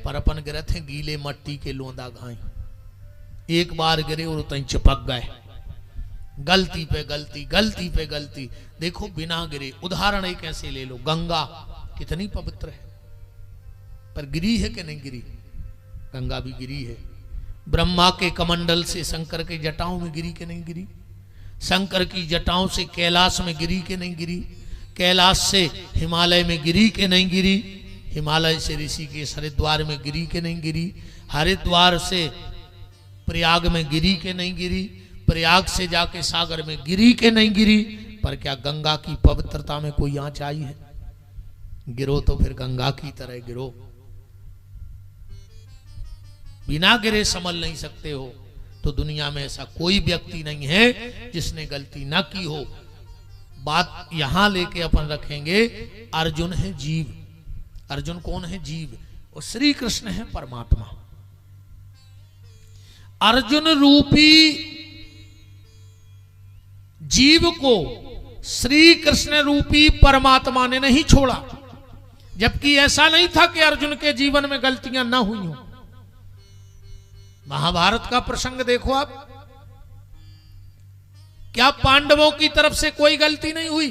पर अपन गिरे थे गीले मट्टी के लोंदा घाई, एक बार गिरे और तई चिपक गए, गलती पे गलती, गलती पे गलती। देखो बिना गिरे, उदाहरण एक ऐसे ले लो, गंगा कितनी पवित्र है, पर गिरी है कि नहीं गिरी? गंगा भी गिरी है। ब्रह्मा के कमंडल से शंकर के जटाओं में गिरी कि नहीं गिरी? शंकर की जटाओं से कैलाश में गिरी कि नहीं गिरी? कैलाश से हिमालय में गिरी कि नहीं गिरी? हिमालय से ऋषिकेश हरिद्वार में गिरी कि नहीं गिरी? हरिद्वार से प्रयाग में गिरी कि नहीं गिरी? प्रयाग से जाके सागर में गिरी कि नहीं गिरी? पर क्या गंगा की पवित्रता में कोई आंच आई है? गिरो तो फिर गंगा की तरह गिरो, बिना गिरे संभल नहीं सकते हो। तो दुनिया में ऐसा कोई व्यक्ति नहीं है जिसने गलती ना की हो। बात यहां लेके अपन रखेंगे, अर्जुन है जीव। अर्जुन कौन है? जीव। और श्री कृष्ण है परमात्मा। अर्जुन रूपी जीव को श्री कृष्ण रूपी परमात्मा ने नहीं छोड़ा, जबकि ऐसा नहीं था कि अर्जुन के जीवन में गलतियां ना हुई हो। महाभारत का प्रसंग देखो आप, क्या पांडवों की तरफ से कोई गलती नहीं हुई?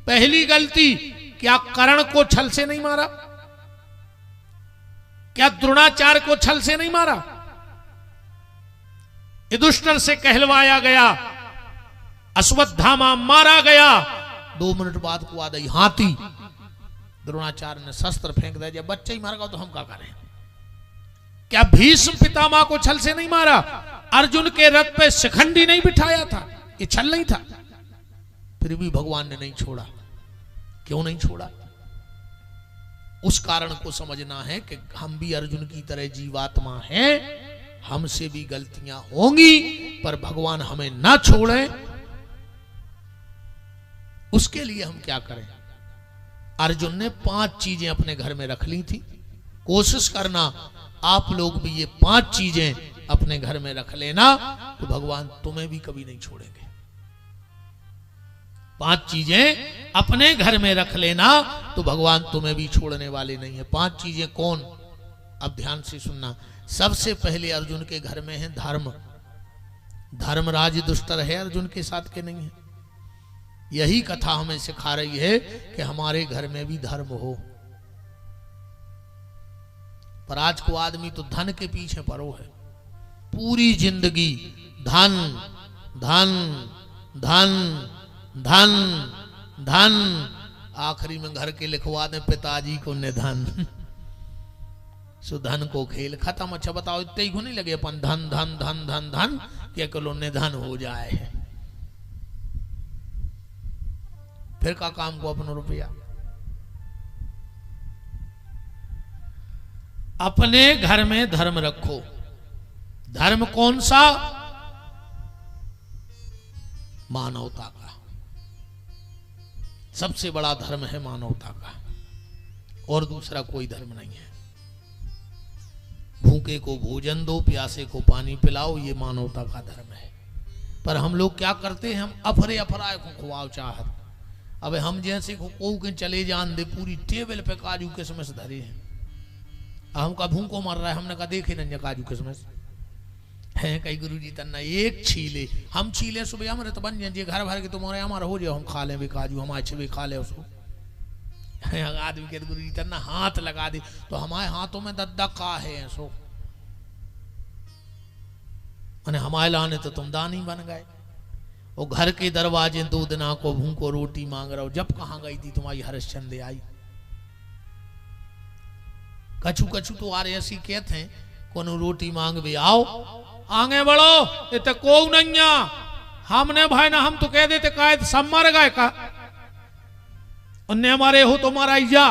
पहली गलती, क्या कर्ण को छल से नहीं मारा? क्या द्रोणाचार्य को छल से नहीं मारा? युधिष्ठिर से कहलवाया गया, अश्वत्थामा मारा गया, 2 मिनट बाद को आ गई हाथी, द्रोणाचार्य ने शस्त्र फेंक दिया, जब बच्चा ही मार गया तो हम क्या करें? क्या भीष्म पितामह को छल से नहीं मारा? अर्जुन के रथ पे शिखंडी नहीं बिठाया था? ये छल नहीं था? फिर भी भगवान ने नहीं छोड़ा। क्यों नहीं छोड़ा? उस कारण को समझना है कि हम भी अर्जुन की तरह जीवात्मा हैं, हमसे भी गलतियां होंगी, पर भगवान हमें ना छोड़े। उसके लिए हम क्या करें? अर्जुन ने 5 चीजें अपने घर में रख ली थी। कोशिश करना आप लोग भी ये 5 चीजें अपने घर में रख लेना, तो भगवान तुम्हें भी कभी नहीं छोड़ेंगे। 5 चीजें अपने घर में रख लेना, तो भगवान तुम्हें भी छोड़ने वाले नहीं है। 5 चीजें कौन? अब ध्यान से सुनना। सबसे पहले अर्जुन के घर में है धर्म। धर्मराज दुष्टर है अर्जुन के साथ के नहीं है? यही कथा हमें सिखा रही है कि हमारे घर में भी धर्म हो। पर आज को आदमी तो धन के पीछे पड़ो है, पूरी जिंदगी धन धन धन धन धन, आखिरी में घर के लिखवा दे पिताजी को निधन। सो धन को खेल खत्म। अच्छा बताओ, इतने ही नहीं लगे अपन धन धन धन धन धन, क्या कलो निधन हो जाए है? फिर का काम को अपना रुपया? अपने घर में धर्म रखो। धर्म कौन सा? मानवता का। सबसे बड़ा धर्म है मानवता का, और दूसरा कोई धर्म नहीं है। भूखे को भोजन दो, प्यासे को पानी पिलाओ, ये मानवता का धर्म है। पर हम लोग क्या करते हैं? हम अफरे अफराए को खुआव चाहत। अब हम जैसे को के चले जान दे, पूरी टेबल पे काजू किशमिश धरे हैं। हमका भूखो मर रहा है, हमने कहा देखे न काजू किशमिश है कई गुरु जी तन्ना एक छीले, हम छीले सुबह हमारे तो बन जाए घर भर के तुम्हारे हमारा हो जाए, हम खा ले भी काजू, हम अच्छे भी खा ले उसको। आदमी के गुरु जी तन्ना हाथ लगा दे तो हमारे हाथों में दद्दा का है सो, हमारे लाने तो तुम दानी बन गए। वो घर के दरवाजे 2 दिना को भूखो रोटी मांग रहा हो। जब कहाँ गई थी तुम्हारी हरिश्चंद्र आई? कछु कछु तो आ रहे ऐसी कहते हैं, कोनो रोटी मांग भी आओ आगे बढ़ो, ये तो को नहीं हमने भाई ना, हम तो कह देते का सब मर गए का, उन्ने हमारे हो तो मारा जा।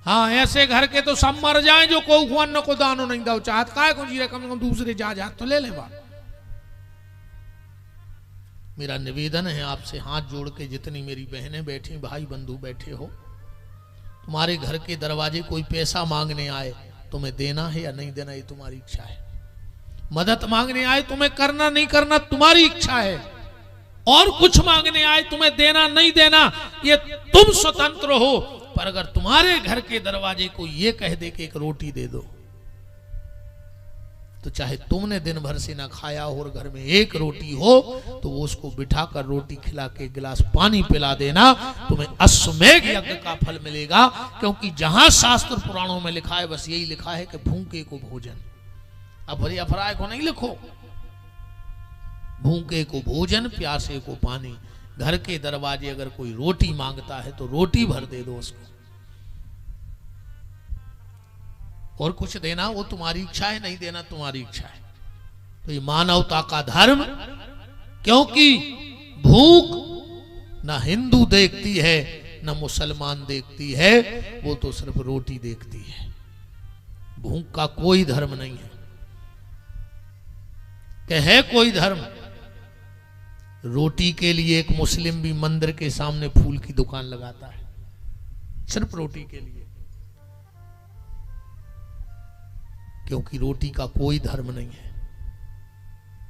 हाँ ऐसे घर के तो सब मर जाए जो को अन्न को दानो नहीं दो चाहत, काय को जी कम से कम दूसरे जा तो ले ले बा। मेरा निवेदन है आपसे हाथ जोड़ के, जितनी मेरी बहनें बैठी, भाई बंधु बैठे हो, तुम्हारे घर के दरवाजे कोई पैसा मांगने आए, तुम्हें देना है या नहीं देना ये तुम्हारी इच्छा है। मदद मांगने आए तुम्हें करना नहीं करना तुम्हारी इच्छा है, और कुछ मांगने आए तुम्हें देना नहीं देना ये तुम स्वतंत्र हो। पर अगर तुम्हारे घर के दरवाजे को ये कह दे कि एक रोटी दे दो, तो चाहे तुमने दिन भर से ना खाया हो और घर में एक रोटी हो, तो वो उसको बिठाकर रोटी खिला के गिलास पानी पिला देना, तुम्हें अश्वमेध यज्ञ का फल मिलेगा। क्योंकि जहां शास्त्र पुराणों में लिखा है बस यही लिखा है कि भूखे को भोजन, अब भरी अफराय को नहीं लिखो, भूखे को भोजन, प्यासे को पानी। घर के दरवाजे अगर कोई रोटी मांगता है तो रोटी भर दे दो उसको, और कुछ देना वो तुम्हारी इच्छा है, नहीं देना तुम्हारी इच्छा है। तो ये मानवता का धर्म, क्योंकि भूख ना हिंदू देखती है ना मुसलमान देखती है, वो तो सिर्फ रोटी देखती है। भूख का कोई धर्म नहीं है। कि है कोई धर्म? रोटी के लिए एक मुस्लिम भी मंदिर के सामने फूल की दुकान लगाता है, सिर्फ रोटी के लिए, क्योंकि रोटी का कोई धर्म नहीं है।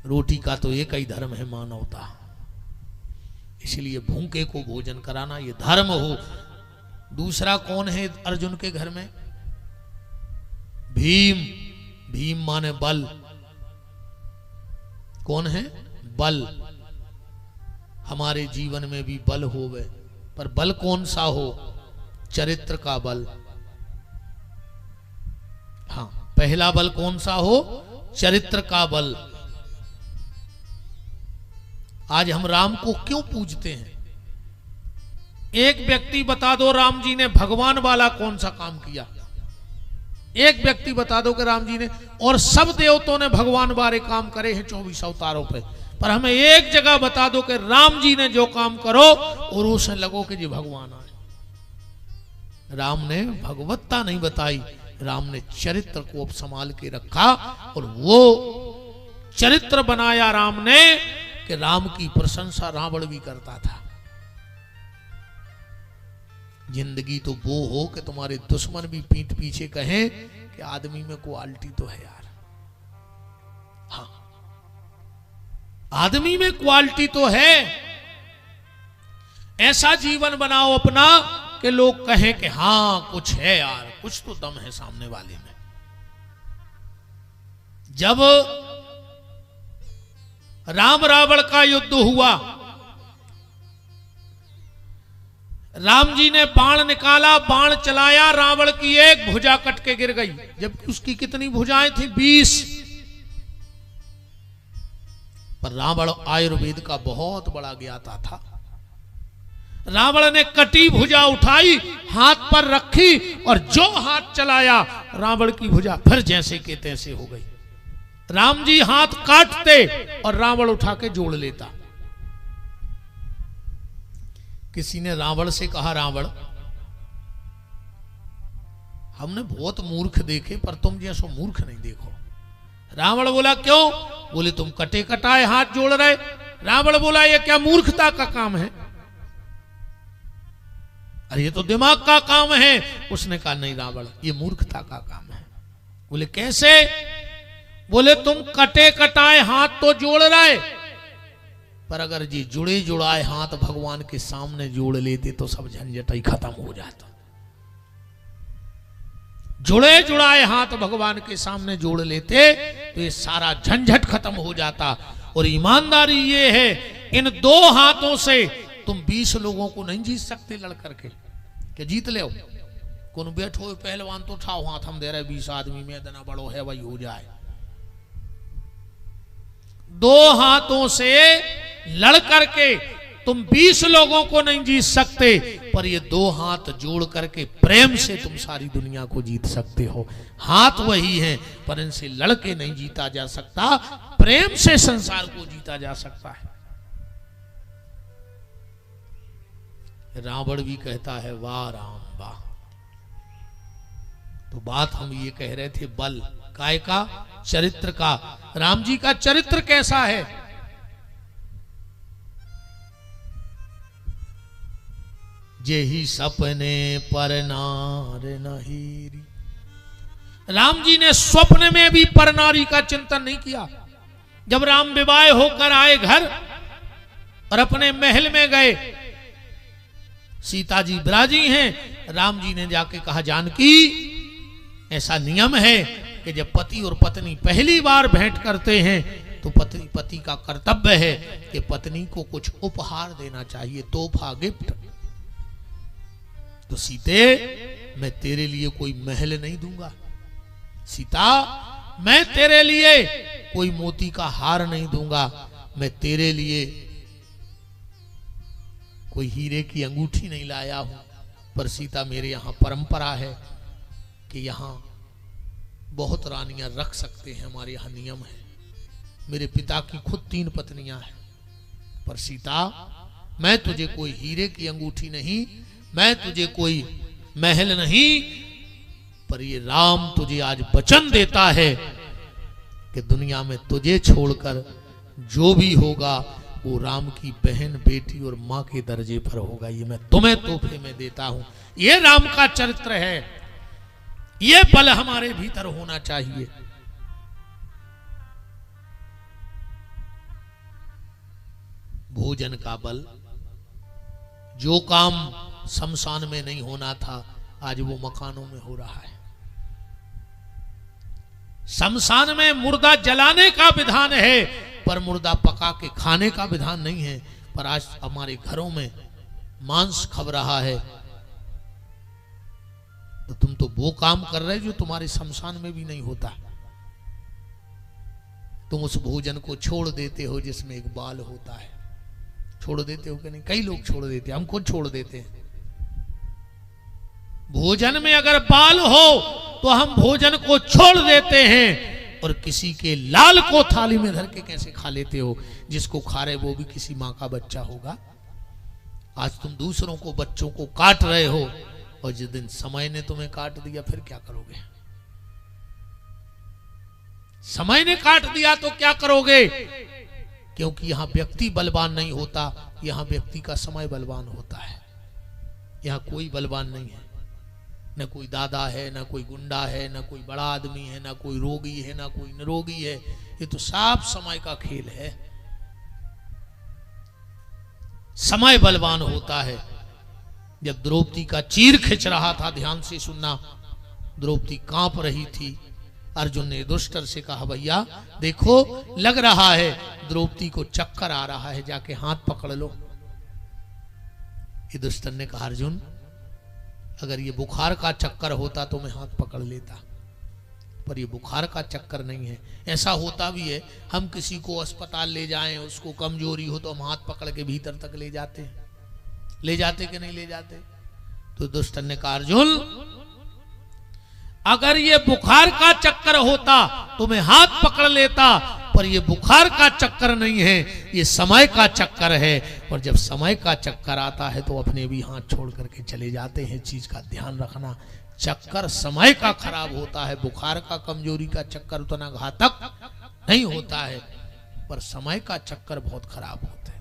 रोटी का तो एक ही धर्म है, मानवता। इसलिए भूखे को भोजन कराना ये धर्म हो। दूसरा कौन है अर्जुन के घर में? भीम। भीम माने बल। कौन है? बल। हमारे जीवन में भी बल होवे, पर बल कौन सा हो? चरित्र का बल। हाँ, पहला बल कौन सा हो? चरित्र का बल। आज हम राम को क्यों पूजते हैं? एक व्यक्ति बता दो राम जी ने भगवान वाला कौन सा काम किया? एक व्यक्ति बता दो कि राम जी ने, और सब देवताओं ने भगवान वाले काम करे हैं 24 अवतारों पे, पर हमें एक जगह बता दो कि राम जी ने जो काम करो और उसे लगो कि जी भगवान आए। राम ने भगवत्ता नहीं बताई, राम ने चरित्र को अब संभाल के रखा, और वो चरित्र बनाया राम ने कि राम की प्रशंसा रावण भी करता था। जिंदगी तो वो हो कि तुम्हारे दुश्मन भी पीठ पीछे कहें कि आदमी में क्वालिटी तो है यार। हाँ, आदमी में क्वालिटी तो है। ऐसा जीवन बनाओ अपना कि लोग कहें कि हाँ कुछ है यार, कुछ तो दम है सामने वाले में। जब राम रावण का युद्ध हुआ, राम जी ने बाण निकाला, बाण चलाया, रावण की एक भुजा कट के गिर गई, जबकि उसकी कितनी भुजाएं थी? 20। पर रावण आयुर्वेद का बहुत बड़ा ज्ञाता था। रावण ने कटी भुजा उठाई, हाथ पर रखी, और जो हाथ चलाया रावण की भुजा फिर जैसे के तैसे हो गई। राम जी हाथ काटते और रावण उठा के जोड़ लेता। किसी ने रावण से कहा, रावण हमने बहुत मूर्ख देखे पर तुम जैसो मूर्ख नहीं देखो। रावण बोला क्यों? बोले तुम कटे कटाए हाथ जोड़ रहे। रावण बोला ये क्या मूर्खता का काम है? अरे ये तो दिमाग का काम है। उसने कहा नहीं रावण, ये मूर्खता का काम है। बोले कैसे? बोले तुम कटे कटाए हाथ तो जोड़ रहे, पर अगर जी जुड़े जुड़ाए हाथ भगवान के सामने जोड़ लेते तो सब झंझट ही खत्म हो जाता। जुड़े जुड़ाए हाथ भगवान के सामने जोड़ लेते तो ये सारा झंझट खत्म हो जाता। और ईमानदारी ये है, इन दो हाथों से तुम 20 लोगों को नहीं जीत सकते लड़ करके कि जीत ले। कौन बैठो पहलवान तो उठाओ हाथ, हम दे रहे 20 आदमी में, इतना बड़ो है वही हो जाए। दो हाथों से लड़ करके तुम 20 लोगों को नहीं जीत सकते, पर ये दो हाथ जोड़ करके प्रेम से तुम सारी दुनिया को जीत सकते हो। हाथ वही हैं, पर इनसे लड़के नहीं जीता जा सकता, प्रेम से संसार को जीता जा सकता है। रावण भी कहता है वाह राम वाह। तो बात हम ये कह रहे थे बल काय का, चरित्र का। राम जी का चरित्र कैसा है? जेहि सपने पर नार नहीरी। राम जी ने स्वप्न में भी पर नारी का चिंतन नहीं किया। जब राम विवाह होकर आए घर और अपने महल में गए, सीता जी विराजी हैं, राम जी ने जाके कहा, जानकी ऐसा नियम है कि जब पति और पत्नी पहली बार भेंट करते हैं तो पति का कर्तव्य है कि पत्नी को कुछ उपहार देना चाहिए, तोहफा, गिफ्ट। तो सीते, मैं तेरे लिए कोई महल नहीं दूंगा, सीता मैं तेरे लिए कोई मोती का हार नहीं दूंगा, मैं तेरे लिए कोई हीरे की अंगूठी नहीं लाया हूं। पर सीता, मेरे यहां परंपरा है कि यहां बहुत रानियां रख सकते हैं, हमारे यहां नियम है। मेरे पिता की खुद 3 पत्नियां हैं। पर सीता, मैं तुझे कोई हीरे की अंगूठी नहीं, मैं तुझे कोई महल नहीं, पर ये राम तुझे आज वचन देता है कि दुनिया में तुझे छोड़कर जो भी होगा वो राम की बहन, बेटी और मां के दर्जे पर होगा। ये मैं तुम्हें तोहफे में देता हूं। ये राम का चरित्र है, ये बल हमारे भीतर होना चाहिए। भोजन का बल, जो काम शमशान में नहीं होना था आज वो मकानों में हो रहा है। शमशान में मुर्दा जलाने का विधान है पर मुर्दा पका के खाने का विधान नहीं है। पर आज हमारे घरों में मांस खब रहा है, तो तुम तो वो काम कर रहे जो तुम्हारे शमशान में भी नहीं होता। तुम उस भोजन को छोड़ देते हो जिसमें एक बाल होता है। छोड़ देते हो कि नहीं? कई लोग छोड़ देते हैं, हम खुद छोड़ देते हैं। भोजन में अगर बाल हो तो हम भोजन को छोड़ देते हैं। और किसी के लाल को थाली में धर के कैसे खा लेते हो? जिसको खा रहे वो भी किसी मां का बच्चा होगा। आज तुम दूसरों को, बच्चों को काट रहे हो, और जिस दिन समय ने तुम्हें काट दिया फिर क्या करोगे? समय ने काट दिया तो क्या करोगे? क्योंकि यहां व्यक्ति बलवान नहीं होता, यहां व्यक्ति का समय बलवान होता है। यहां कोई बलवान नहीं है, न कोई दादा है, न कोई गुंडा है, न कोई बड़ा आदमी है, न कोई रोगी है, न कोई निरोगी है। ये तो साफ समय का खेल है। समय बलवान होता है। जब द्रौपदी का चीर खिंच रहा था, ध्यान से सुनना, द्रौपदी कांप रही थी। अर्जुन ने युधिष्ठिर से कहा, भैया देखो लग रहा है द्रौपदी को चक्कर आ रहा है, जाके हाथ पकड़ लो। युधिष्ठिर ने कहा, अर्जुन अगर ये बुखार का चक्कर होता तो मैं हाथ पकड़ लेता, पर ये बुखार का चक्कर नहीं है। ऐसा होता भी है, हम किसी को अस्पताल ले जाएं, उसको कमजोरी हो तो हम हाथ पकड़ के भीतर तक ले जाते हैं। ले जाते कि नहीं ले जाते? तो युधिष्ठिर ने कहा, अर्जुन अगर ये बुखार का चक्कर होता तो मैं हाथ पकड़ लेता, पर ये बुखार का चक्कर नहीं है, ये समय का चक्कर है। और जब समय का चक्कर आता है तो अपने भी हाथ छोड़ करके चले जाते हैं। चीज का ध्यान रखना, चक्कर समय का खराब होता है, बुखार का, कमजोरी का चक्कर उतना घातक नहीं होता है, पर समय का चक्कर बहुत खराब होता है।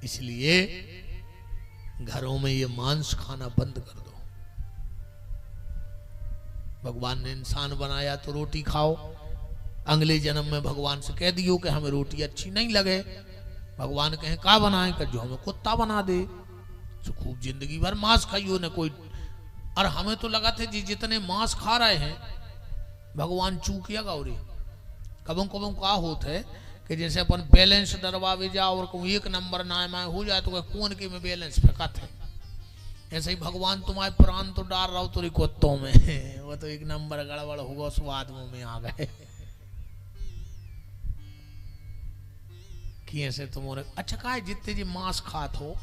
इसलिए घरों में ये मांस खाना बंद कर दो। भगवान ने इंसान बनाया तो रोटी खाओ। अगले जन्म में भगवान से कह दियो कि हमें रोटी अच्छी नहीं लगे, भगवान कहे का बनाए, कर जो हमें कुत्ता बना दे, तो खूब जिंदगी भर मांस खाइयो न कोई। और हमें तो लगा थे जी जितने मांस खा रहे हैं भगवान चूकिया गौरी। कबों कबों का होता है कि जैसे अपन बैलेंस डरवावे जाओ और कोई 1 नंबर ना हो जाए तो कौन के में बैलेंस फेंकत है। ऐसे ही भगवान तुम्हारे प्राण तो डाल रहा हो तो कुत्तों में वो तो 1 नंबर गड़बड़ होगा, स्वाद मुंह में आ गए कि ऐसे तुम्हारे अच्छा का है जितने जी मांस खात हो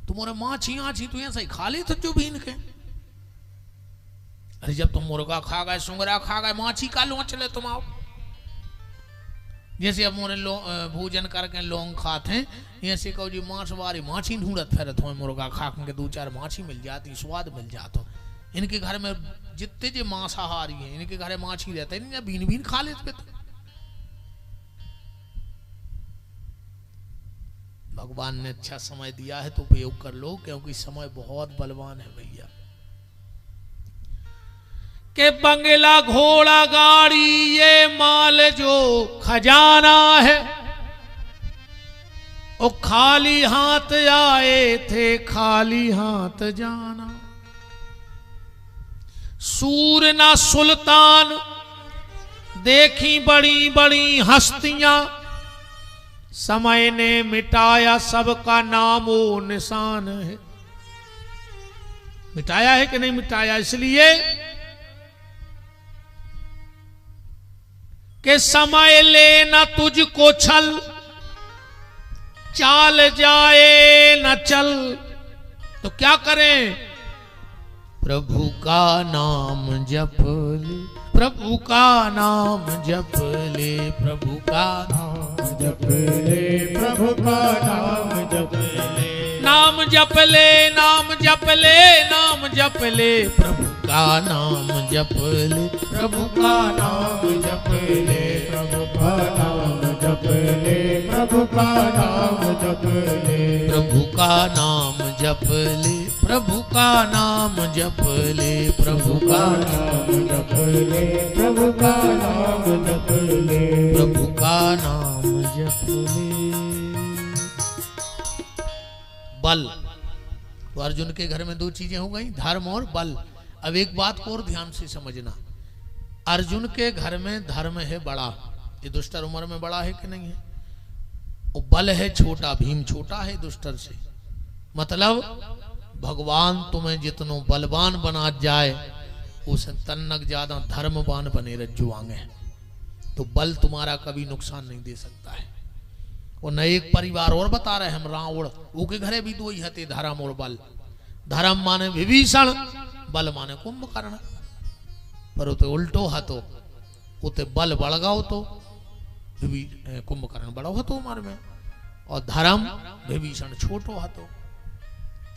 तुम्हारे माछी आछी तो ऐसा ही खा ले तो जो भी इनके। अरे जब तुम मुर्गा खा गए, सुंगरा खा गए, माछी का लोच ले तुम आओ। जैसे अब मोरे भोजन करके लोंग खाते हैं, ऐसे कहो जी मांस वारी माछी ढूंढत फिरत हो, मुर्गा खा के 2-4 माछी मिल जाती, स्वाद मिल जाता। इनके घर में जितने जो मांसाहारी हैं इनके घर माछी रहता है, इन्हें बीन बीन खा लेते। भगवान ने अच्छा समय दिया है तो उपयोग कर लो, क्योंकि समय बहुत बलवान है भैया। के बंगला घोड़ा गाड़ी ये माल जो खजाना है, ओ खाली हाथ आए थे खाली हाथ जाना। सूर ना सुल्तान देखी बड़ी बड़ी हस्तियां, समय ने मिटाया सबका नामो निशान है। मिटाया है कि नहीं मिटाया? इसलिए कि समय लेना तुझको छल, चाल जाए न चल। तो क्या करें? प्रभु का नाम जप ले, प्रभु का नाम जप ले, प्रभु का नाम जप ले, प्रभु का नाम जप ले। नाम जप ले, नाम जप ले, नाम जप ले, प्रभु का नाम जप ले, प्रभु का नाम जप ले, प्रभु का नाम जप ले, प्रभु का नाम जप ले, प्रभु का नाम जप ले, प्रभु का नाम जप ले, प्रभु का नाम जप ले, प्रभु का नाम जप ले, प्रभु का नाम जप ले। बल। तो अर्जुन के घर में दो चीजें हो गई, धर्म और बल। अब एक बात को और ध्यान से समझना, अर्जुन के घर में धर्म है बड़ा, ये दुष्टर उम्र में बड़ा है कि नहीं है? और बल है छोटा, भीम छोटा है दुष्टर से। मतलब भगवान तुम्हें जितनो बलवान बना जाए उसे तन्नक ज्यादा धर्मवान बने रज्जुआंगे। तो बल तुम्हारा कभी नुकसान नहीं दे सकता है। और न एक परिवार और बता रहे हम, रावण वो के घरे भी दो ही हते, धर्म और बल। धर्म माने विभीषण, बल माने कुंभकर्ण। पर उते उल्टो हतो, उते बल बढ़गाओ तो कुंभकर्ण बड़ो हतो उम्र में, और धर्म विभीषण छोटो हतो।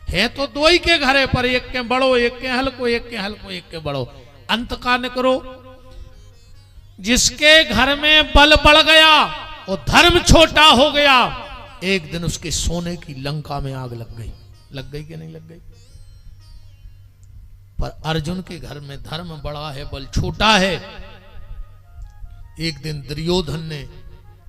है तो दो ही के घरे, पर एक के बड़ो, एक के हल्को, एक के हल्को, एक के बड़ो। अंत का न करो, जिसके घर में बल बढ़ गया और धर्म छोटा हो गया, एक दिन उसके सोने की लंका में आग लग गई। लग गई कि नहीं लग गई? पर अर्जुन के घर में धर्म बड़ा है, बल छोटा है। एक दिन दुर्योधन ने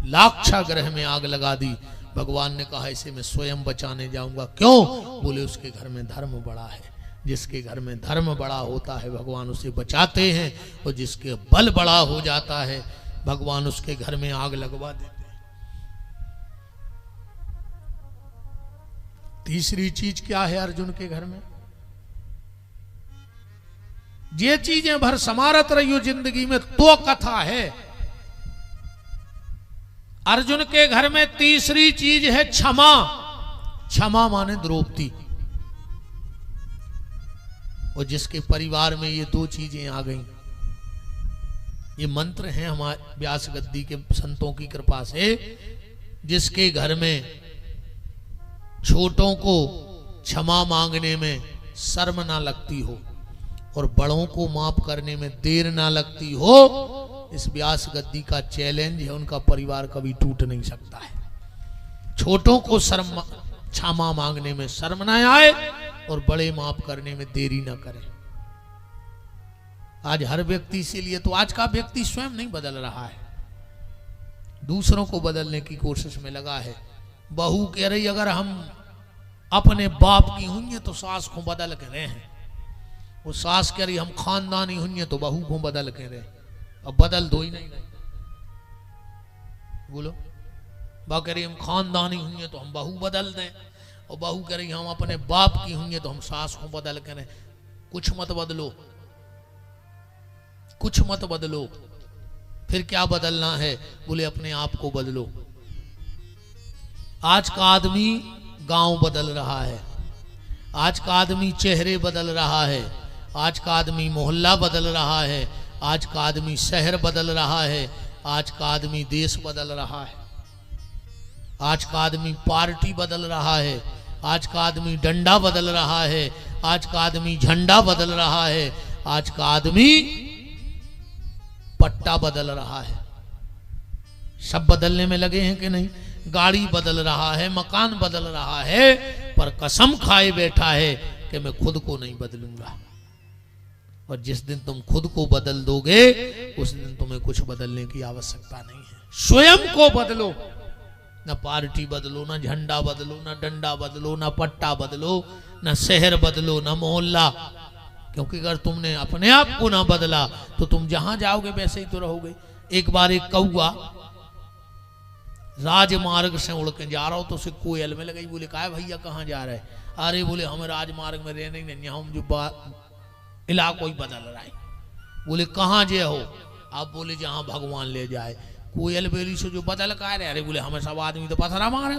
लाक्षागृह में आग लगा दी। भगवान ने कहा इसे मैं स्वयं बचाने जाऊंगा। क्यों? बोले उसके घर में धर्म बड़ा है। जिसके घर में धर्म बड़ा होता है भगवान उसे बचाते हैं, और जिसके बल बड़ा हो जाता है भगवान उसके घर में आग लगवा देते हैं। तीसरी चीज क्या है अर्जुन के घर में? ये चीजें भर समारत रही हो जिंदगी में तो कथा है। अर्जुन के घर में तीसरी चीज है क्षमा। क्षमा माने द्रौपदी। और जिसके परिवार में ये दो चीजें आ गई, ये मंत्र हैं हमारे व्यास गद्दी के संतों की कृपा से। जिसके घर में छोटों को क्षमा मांगने में शर्म ना लगती हो और बड़ों को माफ करने में देर ना लगती हो, इस व्यास गद्दी का चैलेंज है, उनका परिवार कभी टूट नहीं सकता है। छोटों को क्षमा मांगने में शर्म ना आए और बड़े माफ करने में देरी ना करें। आज हर व्यक्ति इसीलिए तो आज का व्यक्ति स्वयं नहीं बदल रहा है, दूसरों को बदलने की कोशिश में लगा है। बहू कह रही अगर हम अपने बाप की हुई है तो सास को बदल के रहे हैं, वो सास कह रही हम खानदानी हुई है तो बहू को बदल के रहे। अब बदल दो ही नहीं रहे। बोलो, बा कह रही हम खानदानी हुई है तो हम बहू बदल दें, और बहू कह रही हम अपने बाप की हुई है तो हम सास को बदल के रहे। कुछ मत बदलो, कुछ मत बदलो। फिर क्या बदलना है? बोले अपने आप को बदलो। आज का आदमी गांव बदल रहा है, आज का आदमी चेहरे बदल रहा है, आज का आदमी मोहल्ला बदल रहा है, आज का आदमी शहर बदल रहा है, आज का आदमी देश बदल रहा है, आज का आदमी पार्टी बदल रहा है, आज का आदमी डंडा बदल रहा है, आज का आदमी झंडा बदल रहा है, आज का आदमी पट्टा बदल रहा है। सब बदलने में लगे हैं कि नहीं? गाड़ी बदल रहा है, मकान बदल रहा है, पर कसम खाए बैठा है कि मैं खुद को नहीं बदलूंगा। और जिस दिन तुम खुद को बदल दोगे उस दिन तुम्हें कुछ बदलने की आवश्यकता नहीं है। स्वयं को बदलो। न पार्टी बदलो, न झंडा बदलो, न डंडा बदलो, न पट्टा बदलो, न शहर बदलो, न मोहल्ला, क्योंकि अगर तुमने अपने आप को ना बदला तो तुम जहां जाओगे वैसे ही तो रहोगे। एक बार एक कौआ राजमार्ग से उड़ के जा रहा हो तो उसे कोयल में लगी। बोले कहा भैया कहाँ जा रहे? अरे बोले हमें राजमार्ग में रहने नहीं, हम जो इलाकों ही बदल रहा है। बोले कहाँ जे हो? आप बोले जहां भगवान ले जाए। कोयल बोली से जो बदल का रहे? अरे बोले हमें सब आदमी तो पथरा मारे।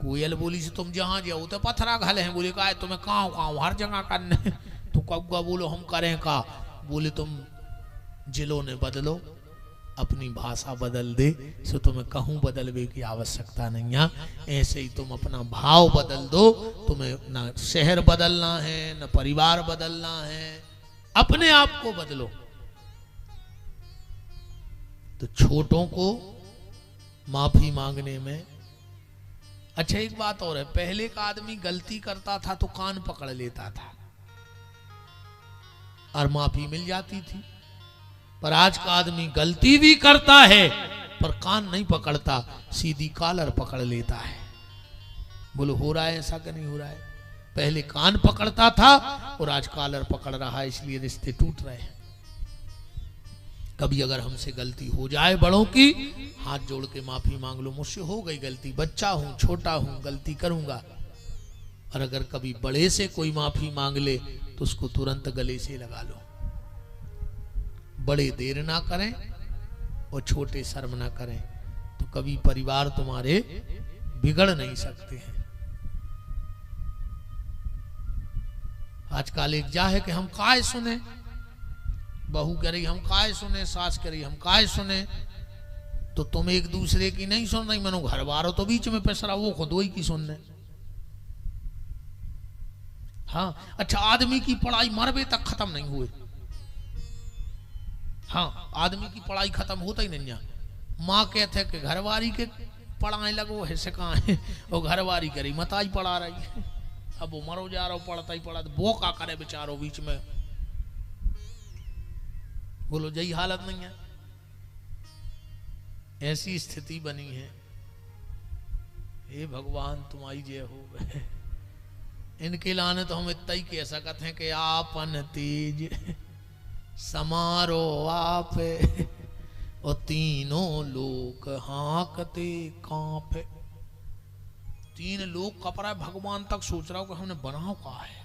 कोयल बोली से तुम जहां जाओ तो पथरा घले हैं। बोले कहा तुम्हें कहाँ कहाँ हर जगह करने। तो कौआ बोलो हम करें का? बोले तुम जिलों ने बदलो, अपनी भाषा बदल दे, सो तुम्हें कहूं बदलवे की आवश्यकता नहीं है। ऐसे ही तुम अपना भाव बदल दो। तुम्हें ना शहर बदलना है, न परिवार बदलना है, अपने आप को बदलो। तो छोटों को माफी मांगने में अच्छा एक बात और है, पहले का आदमी गलती करता था तो कान पकड़ लेता था और माफी मिल जाती थी। पर आज का आदमी गलती भी करता है पर कान नहीं पकड़ता, सीधी कॉलर पकड़ लेता है। बोलो हो रहा है ऐसा कि नहीं हो रहा है? पहले कान पकड़ता था और आज कॉलर पकड़ रहा है, इसलिए रिश्ते टूट रहे हैं। कभी अगर हमसे गलती हो जाए बड़ों की, हाथ जोड़ के माफी मांग लो, मुझसे हो गई गलती, बच्चा हूं, छोटा हूं, गलती करूंगा। और अगर कभी बड़े से कोई माफी मांग ले तो उसको तुरंत गले से लगा लो। बड़े देर ना करें और छोटे शर्म ना करें, तो कभी परिवार तुम्हारे बिगड़ नहीं सकते हैं। आजकल एक जा है कि हम काय सुने, बहू कह रही हम काय सुने, सास कह रही हम काय सुने, तो तुम एक दूसरे की नहीं सुन रही, मनो घर वालों तो बीच में पैसरा, वो खुद वही की सुनने। हाँ अच्छा, आदमी की पढ़ाई मरबे तक खत्म नहीं हुए। हाँ आदमी की पढ़ाई खत्म होता ही नहीं है। माँ कहते कि घरवारी के पढ़ाए लगो है से कहाँ है, वो घरवारी करी मताई पढ़ा रही है। अब वो मरो जा रहा हो, पढ़ता ही पढ़ा, वो का करे बेचारो बीच में। बोलो यही हालत नहीं है? ऐसी स्थिति बनी है। हे भगवान तुम्हारी जय हो। इनके लाने तो हम इतना ही कह सकते हैं कि आपन तेज समारो आप, और तीनों लोग हाँकते कांपे। तीन लोग कपड़ा भगवान तक सोच रहा हो कि हमने बनाओ कहा है।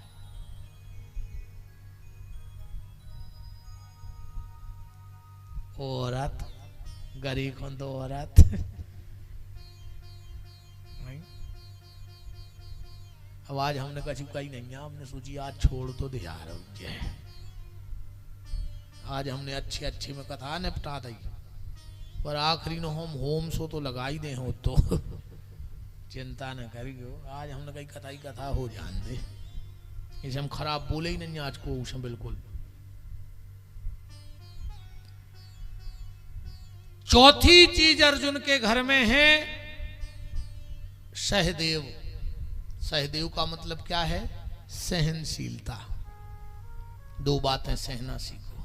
औरत गरीब को तो औरत नहीं। अब आज हमने कछु कही नहीं है, हमने सोची आज छोड़ तो दे यार, आज हमने अच्छे अच्छे में कथा निपटा दी, पर आखिरी नो हम होम सो तो लगा ही दे हो, तो चिंता न करियो। आज हमने कही कथा ही कथा हो जान दे, इसे हम खराब बोले ही नहीं आज को उसे बिल्कुल। चौथी चीज अर्जुन के घर में है सहदेव। सहदेव का मतलब क्या है? सहनशीलता। दो बातें सहना सीखो।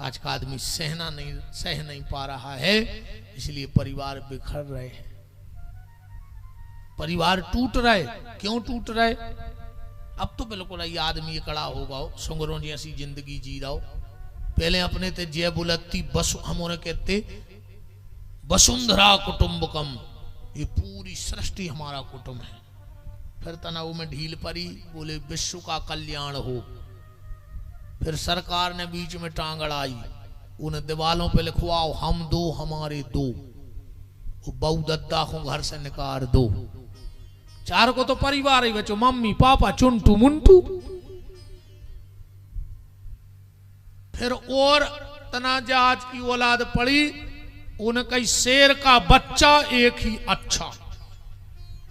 आज का आदमी सह नहीं पा रहा है, इसलिए परिवार बिखर रहे हैं, परिवार टूट रहे। क्यों टूट रहे? अब तो बिल्कुल ये आदमी कड़ा होगा, सुंगरों जैसी जिंदगी जी रहा हो। पहले अपने ते जय बुलत्ती बस हम कहते वसुंधरा कुटुंबकम, ये पूरी सृष्टि हमारा कुटुंब है। फिर तनाव में ढील पड़ी, बोले विश्व का कल्याण हो। फिर सरकार ने बीच में टांग अड़ाई, उन दीवालों पे लिखवाओ हम दो हमारे दो, बहू दद्दा को घर से निकाल दो। चार को तो परिवार ही बचो, मम्मी पापा चुंटू मुंटू। फिर और तनाजात की औलाद पड़ी, उनका शेर का बच्चा एक ही अच्छा।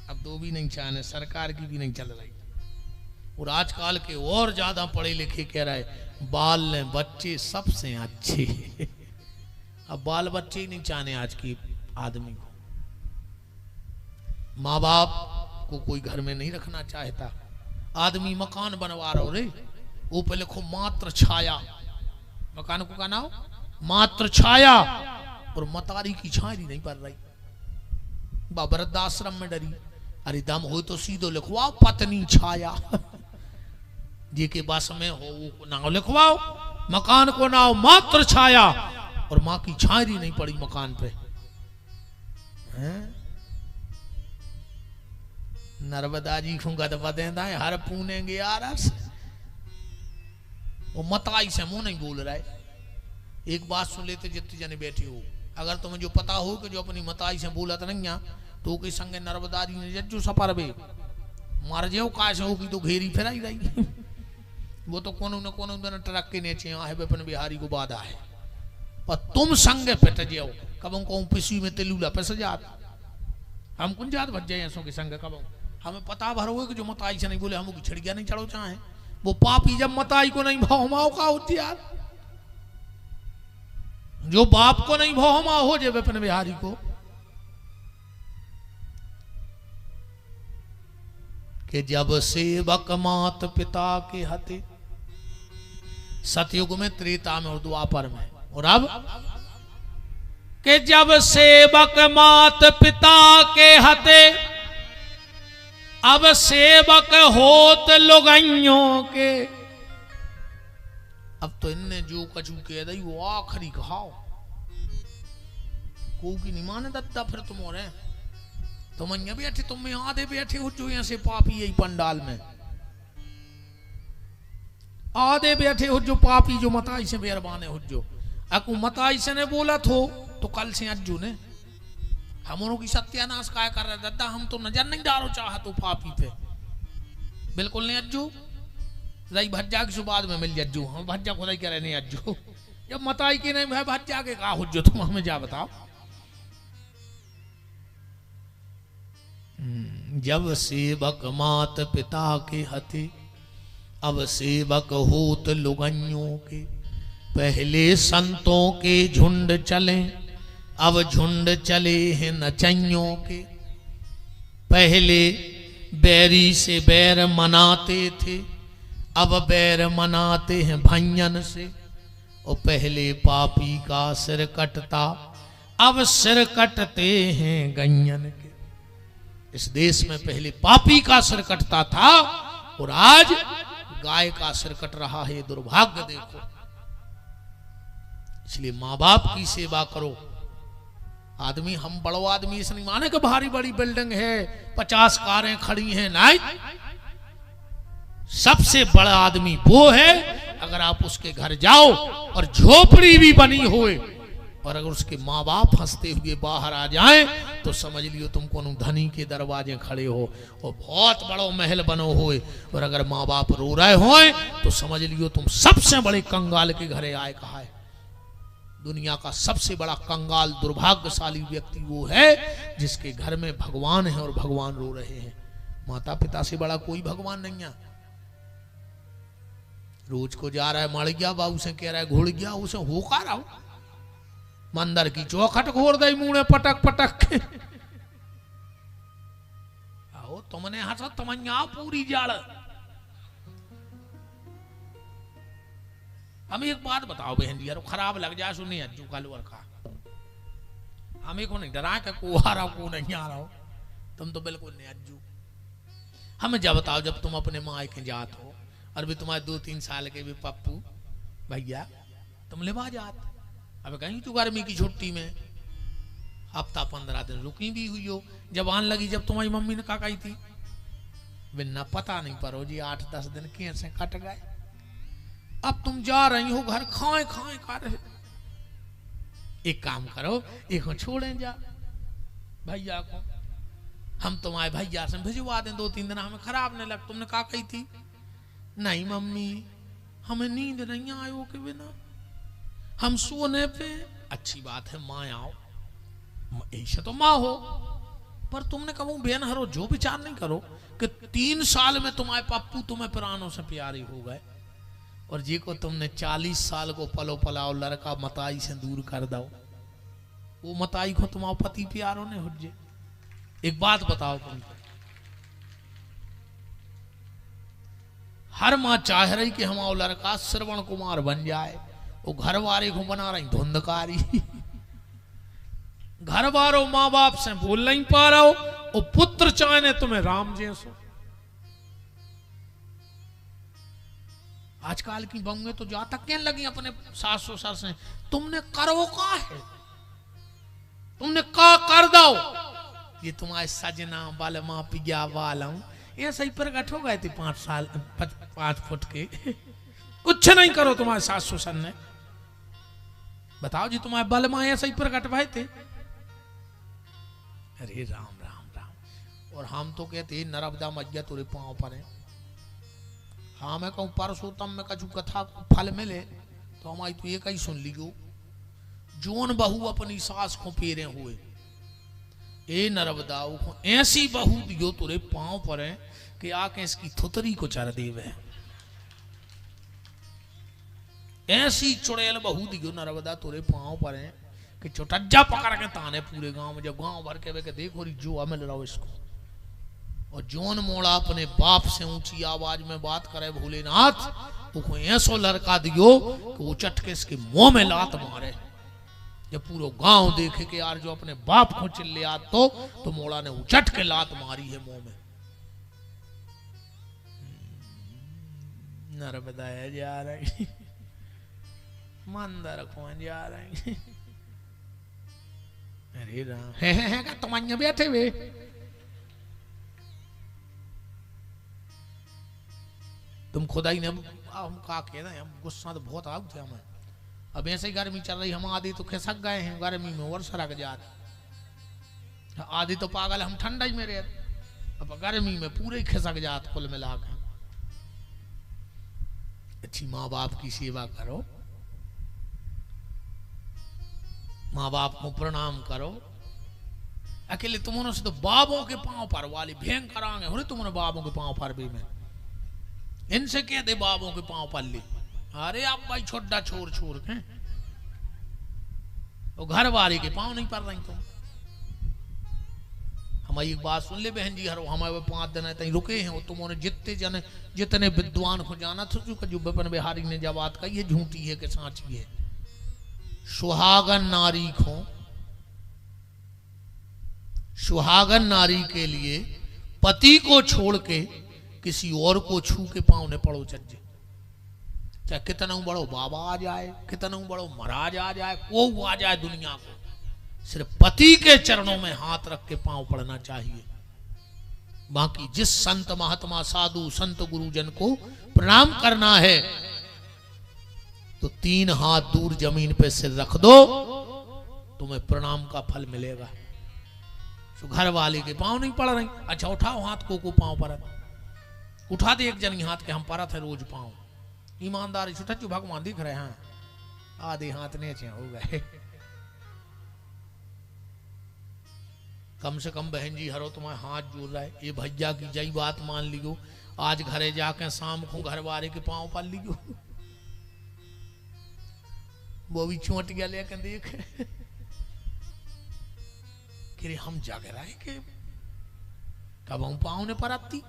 अब दो भी नहीं चाहने, सरकार की भी नहीं चल रही। और आजकल के और ज्यादा पढ़े लिखे कह रहे बाल ने बच्चे सबसे अच्छे। अब बाल बच्चे ही नहीं चाहने आज की आदमी को। माँ बाप को कोई घर में नहीं रखना चाहता। आदमी मकान बनवा रहा हो रे, वो पे लिखो मात्र छाया, मकान को का नाम मात्र छाया। और मतारी की छायरी नहीं पड़ रही। वृद्धाश्रम में डरी, अरे दम हो तो सीधो लिखवाओ पत्नी छाया जी के बस में हो वो नाम लिखवाओ, मकान को नाम मात्र छाया, और मां की छायरी नहीं पड़ी मकान पे। नर्मदा जी को गद बदेंदा है हर पूनेंगे यार, वो मताई से मुंह नहीं बोल रहा है। एक बात सुन लेते जितने जने बैठे हो, अगर तुम्हें जो पता हो कि जो अपनी मताई से बोला तो नहीं तो के संगे नर्मदा जी ने जज्जू सपर बे मार जाओ काश होगी तो घेरी फिराई रही वो तो कोनो न कोनो दिन ट्रक के नीचे है विपिन बिहारी को बाधा है, पर तुम संगे पिट जाओ कब कहूँ पिसी में तेलूला पिस जात, हम कुछ जात भज जाए ऐसों के संग कब हमें पता भर हो कि जो मताई से नहीं बोले हम छिड़किया नहीं चढ़ो चाहे वो पापी जब मताई को नहीं भाव का होती यार, जो बाप को नहीं भाव हो जे विपिन बिहारी को कि जब सेवक मात पिता के हते, सतयुग में, त्रेता में और द्वापर में, और अब कि जब सेवक मात पिता के हते, अब सेवक होत लुगाइयों के। अब तो इनने जो कछु कह दी वो आखिरी खाओ को की नहीं माने दत्ता, फिर तुम और तुम तो बैठे तुम में आधे बैठे हो जो यहाँ से पापी यही पंडाल में आधे बैठे हो जो पापी जो मताई से बेरबाने हो जो अकू मताई से ने बोला तो कल से अज्जू ने हम की सत्यानाश काय कर रहे दादा, हम तो नजर नहीं डालो चाह तो पापी पे बिल्कुल नहीं अज्जू रही भज्जा की बाद में मिल जज्जू, हम भज्जा खुदा कह रहे नहीं अज्जू, जब मताई की नहीं भाई भज्जा के कहा हो जो तुम हमें जा बताओ। जब सेवक मात पिता के हते, अब सेवक होत लुगाइयों के। पहले संतों के झुंड चले, अब झुंड चले हैं नचइयों के। पहले बैरी से बैर मनाते थे, अब बैर मनाते हैं भैयन से। और पहले पापी का सिर कटता, अब सिर कटते हैं गैयन के। इस देश में पहले पापी का सिर कटता था और आज गाय का सिर कट रहा है, दुर्भाग्य देखो। इसलिए माँ बाप की सेवा करो। आदमी हम बड़ो आदमी इस नहीं माने कि भारी बड़ी बिल्डिंग है 50 कारें खड़ी हैं, नहीं। सबसे बड़ा आदमी वो है अगर आप उसके घर जाओ और झोपड़ी भी बनी होए और अगर उसके माँ बाप हंसते हुए बाहर आ जाएं तो समझ लियो तुम कोनो धनी के दरवाजे खड़े हो और बहुत बड़ो महल बनो होए, और अगर माँ बाप रो रहे होए तो समझ लियो तुम सबसे बड़े कंगाल के घरे आए कहा है। दुनिया का सबसे बड़ा कंगाल दुर्भाग्यशाली व्यक्ति वो है जिसके घर में भगवान है और भगवान रो रहे हैं। माता पिता से बड़ा कोई भगवान नहीं है। रोज को जा रहा है मर गया, बाबू से कह रहा है घुड़ गया, उसे होका रहा हूं मंदिर की चौखट घोर दई मुंह पटक पटक के। आओ तुमने हंसा तमन्या पूरी जाड़। हम एक बात बताओ बहन जी, यार खराब लग जाए सुनिए अज्जू का लोअर का, हमें को नहीं डरा के को आ रहा को नहीं आ रहा हो, तुम तो बिल्कुल नहीं अज्जू। हमें जब बताओ जब तुम अपने माँ के जात हो और भी तुम्हारे 2-3 साल के भी पप्पू भैया तुम लेवा जात, अब कहीं तो गर्मी की छुट्टी में हफ्ता 15 दिन रुकी भी हुई हो, जब आने लगी जब तुम्हारी मम्मी ने कहा थी बिना पता नहीं परो जी 8-10 दिन कैसे कट गए। अब तुम जा रही हो घर खाए खाए खा रहे, एक काम करो एक छोड़े जा भैया को, हम तुम्हारे भैया से भिजवा दें 2-3 दिन, हमें खराब नहीं लग। तुमने कहा कही थी नहीं मम्मी हमें नींद नहीं आयो के बिना, हम सोने पे। अच्छी बात है माँ आओ, ऐसे तो माँ हो, पर तुमने कहा बेन हरो जो विचार नहीं करो कि 3 साल में तुम्हारे पप्पू तुम्हें प्राणों से प्यारे हो गए और जी को तुमने 40 साल को पलो पलाओ लड़का मताई से दूर कर दो, वो मताई को तुम्हारा पति प्यारो ने हो जे। एक बात बताओ तुमको, हर माँ चाह रही कि हमारा लड़का श्रवण कुमार बन जाए, वो घर वाले को बना रही धुंधकारी घर वालों माँ बाप से बोल नहीं पा रहा हो और पुत्र चाहे तुम्हें राम जैसो। आजकल की बहुएं तो जा तक कहने लगी अपने सास ससुर से, तुमने करो का है, तुमने का कर दो, ये तुम्हारे सजना बाल माँ पिया वालम ऐसा ही प्रकट हो गए थे 5 साल 5 फुट के। कुछ नहीं करो तुम्हारे सास ससुर ने, बताओ जी तुम्हारे बल माँ ऐसा ही प्रकट भाई थे। अरे राम राम राम। और हम तो कहते नर्मदा मैया तुरे पांव पर है। हाँ मैं कहूँ परसोत्तम में कछु कथा फल मिले तो हमारी तो ये कहीं सुन लियो, जोन बहू अपनी सास को फेरे हुए, ए नर्मदा ऐसी बहू दियो तुरे पांव पर है कि आके इसकी थुतरी को चर देवे। ऐसी चुड़ैल बहू दियो नर्मदा तुरे पांव पर है कि चुटज्जा पकड़ के ताने पूरे गांव में, जब गांव भर के वे देखो री जो मिल रहा हो इसको। और जोन मोड़ा अपने बाप से ऊंची आवाज में बात करे भोलेनाथ, वो ऐसो लड़का दियो कि वो चटके इसके मुंह में लात मारे। जब पूरा गांव देखे कि यार जो अपने बाप को चिल्ले आ तो मोड़ा ने उचट के लात मारी है मुंह में। नर्मदा जा रही मंदिर कौन जा रही। अरे राम है का तुम बैठे वे तुम खुदा ही ने हम का कहना है, हम गुस्सा तो बहुत आग थे हमें। अब ऐसे ही गर्मी चल रही, हम आदि तो खिसक गए हैं गर्मी में और सड़क जात। आदि तो पागल हम ठंडा ही में रहे, अब गर्मी में पूरे ही खिसक जात कुल मिला के। अच्छी माँ बाप की सेवा करो, माँ बाप को प्रणाम करो। अकेले तुमने से तो बाबों के पांव पर वाली भेंग करांगे हो तुमने बाबों के पांव पर भी में इनसे कह दे बाबों के पांव पर ली। अरे आप भाई छोटा छोर छोर के वो घर वाले के पांव नहीं पड़ रही तुम। हमारी एक बात सुन ले बहन जी, हरो हमारे 5 दिन तक रुके हैं। तुमने जितने विद्वान को जाना था जो विपिन बिहारी ने जब बात कही है झूठी है कि साची है। सुहागन नारी को, सुहागन नारी के लिए पति को छोड़ के किसी और को छू के पांव ने पड़ो चज्जे, चाहे कितना बड़ो बाबा आ जाए, कितना बड़ो महाराज आ जाए, को आ जाए दुनिया को, सिर्फ पति के चरणों में हाथ रख के पांव पड़ना चाहिए। बाकी जिस संत महात्मा साधु संत गुरुजन को प्रणाम करना है तो 3 हाथ दूर जमीन पे सिर रख दो, तुम्हें प्रणाम का फल मिलेगा। तो घर वाले के पांव नहीं पड़ रही, अच्छा उठाओ हाथ को पांव पर उठा दे एक जनी हाथ के, हम पर थे रोज पांव। ईमानदारी छुटा चु भगवान दिख रहे हैं, आधे हाथ नीचे हो गए। कम से कम बहन जी हरो तुम्हारे हाथ जोड़ रहा है, ये भैया की जई बात मान लियो। आज घरे जाके शाम को घर वाले के पांव पर लियो, वो भी चोट गया लेकर देख कि हम जग रहे के कब हम पाँव ने परती।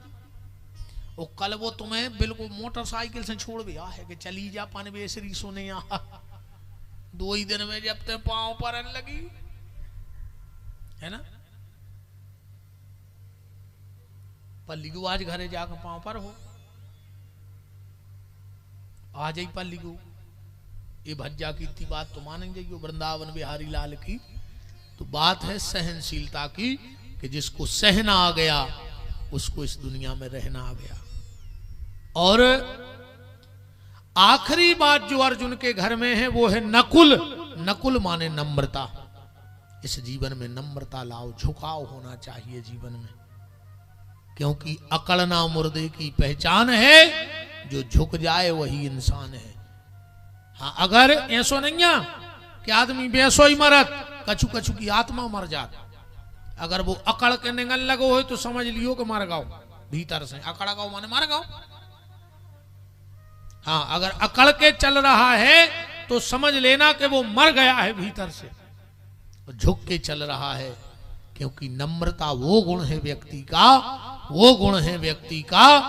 और कल वो तुम्हें बिल्कुल मोटरसाइकिल से छोड़ दिया है कि चली जा पनवेसरी सोने यहाँ 2 ही दिन में जब ते पाँव परन लगी है ना। पल्ली को आज घरे जाकर पाँव पर हो, आ जाई पल्ली को। ये भज्जा की इतनी बात तो मानेंगे जो वृंदावन बिहारी लाल की तो बात है सहनशीलता की, कि जिसको सहना आ गया उसको इस दुनिया में रहना आ गया। और आखिरी बात जो अर्जुन के घर में है वो है नकुल। नकुल माने नम्रता। इस जीवन में नम्रता लाओ, झुकाव होना चाहिए जीवन में, क्योंकि अकड़ना मुर्दे की पहचान है, जो झुक जाए वही इंसान है। हाँ अगर ऐसो नहीं है कि आदमी बेसो ही मरत, कछु कछु की आत्मा मर जात। अगर वो अकड़ के निगल लगो हो तो समझ लियो कि मर गाओ भीतर से। अकड़ गाओ माने मर गाओ। हाँ अगर अकड़ के चल रहा है तो समझ लेना कि वो मर गया है भीतर से। झुक के चल रहा है, क्योंकि नम्रता वो गुण है व्यक्ति का, वो गुण है व्यक्ति का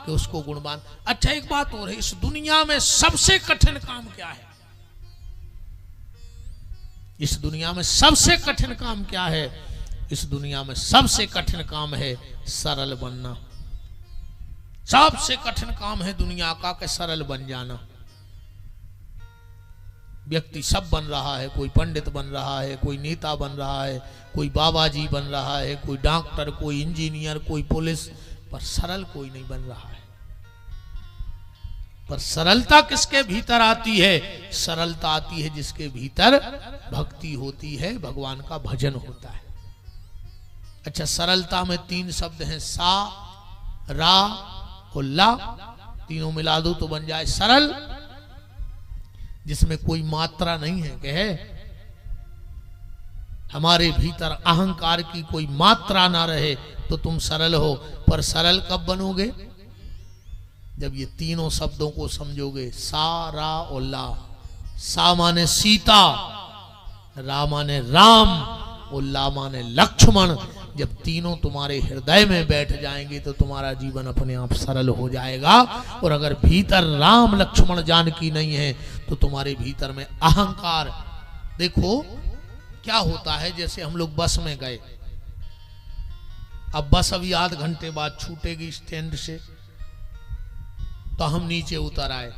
कि उसको गुणवान। अच्छा एक बात और है, इस दुनिया में सबसे कठिन काम क्या है? इस दुनिया में सबसे कठिन काम क्या है? इस दुनिया में सबसे कठिन काम है सरल बनना। सबसे कठिन काम है दुनिया का कि सरल बन जाना। व्यक्ति सब बन रहा है, कोई पंडित बन रहा है, कोई नेता बन रहा है, कोई बाबा जी बन रहा है, कोई डॉक्टर, कोई इंजीनियर, कोई पुलिस, पर सरल कोई नहीं बन रहा है। पर सरलता किसके भीतर आती है? सरलता आती है जिसके भीतर भक्ति होती है, भगवान का भजन होता है। अच्छा, सरलता में 3 शब्द हैं, सा, रा और ला। तीनों मिला दो तो बन जाए सरल, जिसमें कोई मात्रा नहीं है। कहे हमारे भीतर अहंकार की कोई मात्रा ना रहे तो तुम सरल हो। पर सरल कब बनोगे? जब ये तीनों शब्दों को समझोगे, सा, रा और ला। सा माने सीता, रा माने राम और ला माने लक्ष्मण। जब तीनों तुम्हारे हृदय में बैठ जाएंगे तो तुम्हारा जीवन अपने आप सरल हो जाएगा। और अगर भीतर राम लक्ष्मण जानकी नहीं है तो तुम्हारे भीतर में अहंकार। देखो क्या होता है, जैसे हम लोग बस में गए, अब बस अभी आध घंटे बाद छूटेगी स्टैंड से, तो हम नीचे उतर आए,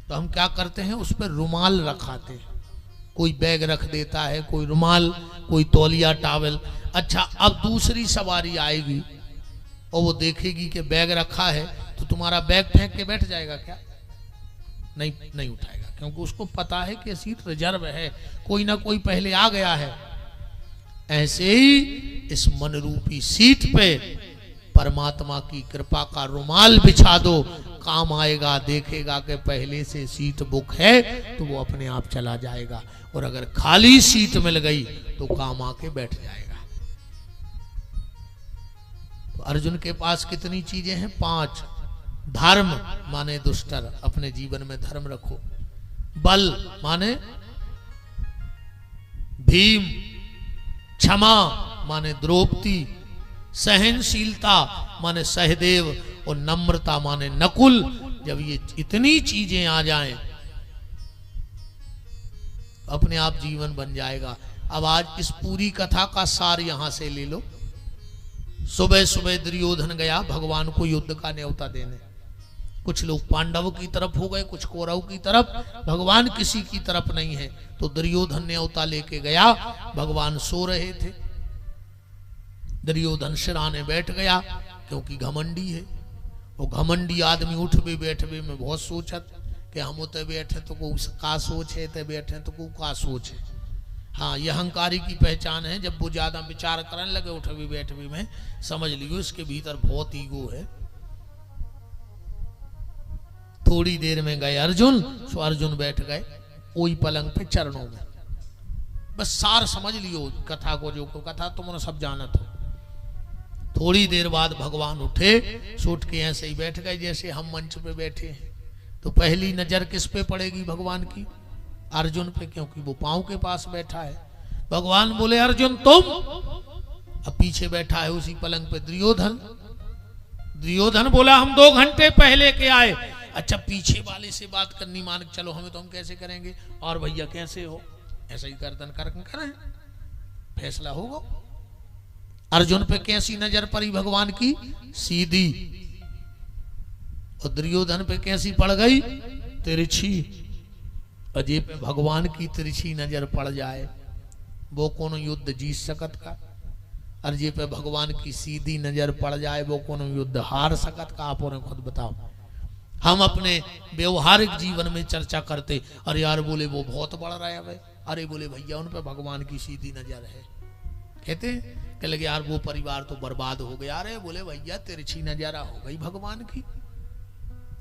तो हम क्या करते हैं, उस पर रुमाल रखाते हैं। कोई बैग रख देता है, कोई रुमाल, कोई तौलिया, टॉवल। अच्छा, अब दूसरी सवारी आएगी और वो देखेगी कि बैग रखा है, तो तुम्हारा बैग फेंक के बैठ जाएगा क्या? नहीं उठाएगा, क्योंकि उसको पता है कि सीट रिजर्व है, कोई ना कोई पहले आ गया है। ऐसे ही इस मन रूपी सीट पे परमात्मा की कृपा का रुमाल बिछा दो, काम आएगा। देखेगा कि पहले से सीट बुक है तो वो अपने आप चला जाएगा, और अगर खाली सीट मिल गई तो काम आके बैठ जाएगा। तो अर्जुन के पास कितनी चीजें हैं? 5। धर्म माने दुष्टर, अपने जीवन में धर्म रखो। बल माने भीम, क्षमा माने द्रौपदी, सहनशीलता माने सहदेव, और नम्रता माने नकुल। जब ये इतनी चीजें आ जाएं अपने आप जीवन बन जाएगा। अब आज इस पूरी कथा का सार यहां से ले लो। सुबह सुबह दुर्योधन गया भगवान को युद्ध का न्योता देने। कुछ लोग पांडव की तरफ हो गए, कुछ कौरव की तरफ, भगवान किसी की तरफ नहीं है। तो दुर्योधन न्योता लेके गया, भगवान सो रहे थे। दुर्योधन सिराने बैठ गया, क्योंकि घमंडी है। वो घमंडी आदमी उठ भी बैठ भी में बहुत सोचत कि हम उते बैठे तो को का सोच है, ते बैठे तो को का सोच है। हाँ, यह अहंकारी की पहचान है। जब वो ज्यादा विचार करने लगे उठ भी बैठ भी में, समझ लियो इसके भीतर बहुत ईगो है। थोड़ी देर में गए अर्जुन, सो अर्जुन बैठ गए वही पलंग पे चरणों में। बस सार समझ लियो कथा को, जो को कथा तुमने सब जानत हो। थोड़ी देर बाद भगवान उठे, सूट के ऐसे ही बैठ गए जैसे हम मंच पे बैठे हैं। तो पहली नजर किस पे पड़ेगी भगवान की? अर्जुन पे, क्योंकि वो पांव के पास बैठा है। भगवान बोले अर्जुन तुम? अब पीछे बैठा है उसी पलंग पे दुर्योधन। दुर्योधन बोला हम 2 घंटे पहले के आए। अच्छा, पीछे वाले से बात करनी मान के चलो, हमें तो हम कैसे करेंगे? और भैया कैसे हो? ऐसा ही गर्दन करके करें, फैसला होगा। अर्जुन पे कैसी नजर पड़ी भगवान की? सीधी। और दुर्योधन पे कैसी पड़ गई? तिरछी। अजय पे भगवान की तिरछी नजर पड़ जाए वो कौन युद्ध जीत सकत का? अर्जे पे भगवान की सीधी नजर पड़ जाए वो कौन युद्ध हार सकत का? आप उन्हें खुद बताओ। हम अपने व्यवहारिक जीवन में चर्चा करते, अरे यार बोले वो बहुत बढ़ रहा है भाई, अरे बोले भैया उन पे भगवान की सीधी नजर है। कहते कि लगे यार वो परिवार तो बर्बाद हो गया, अरे बोले भैया तिरछी नजरा हो गई भगवान की।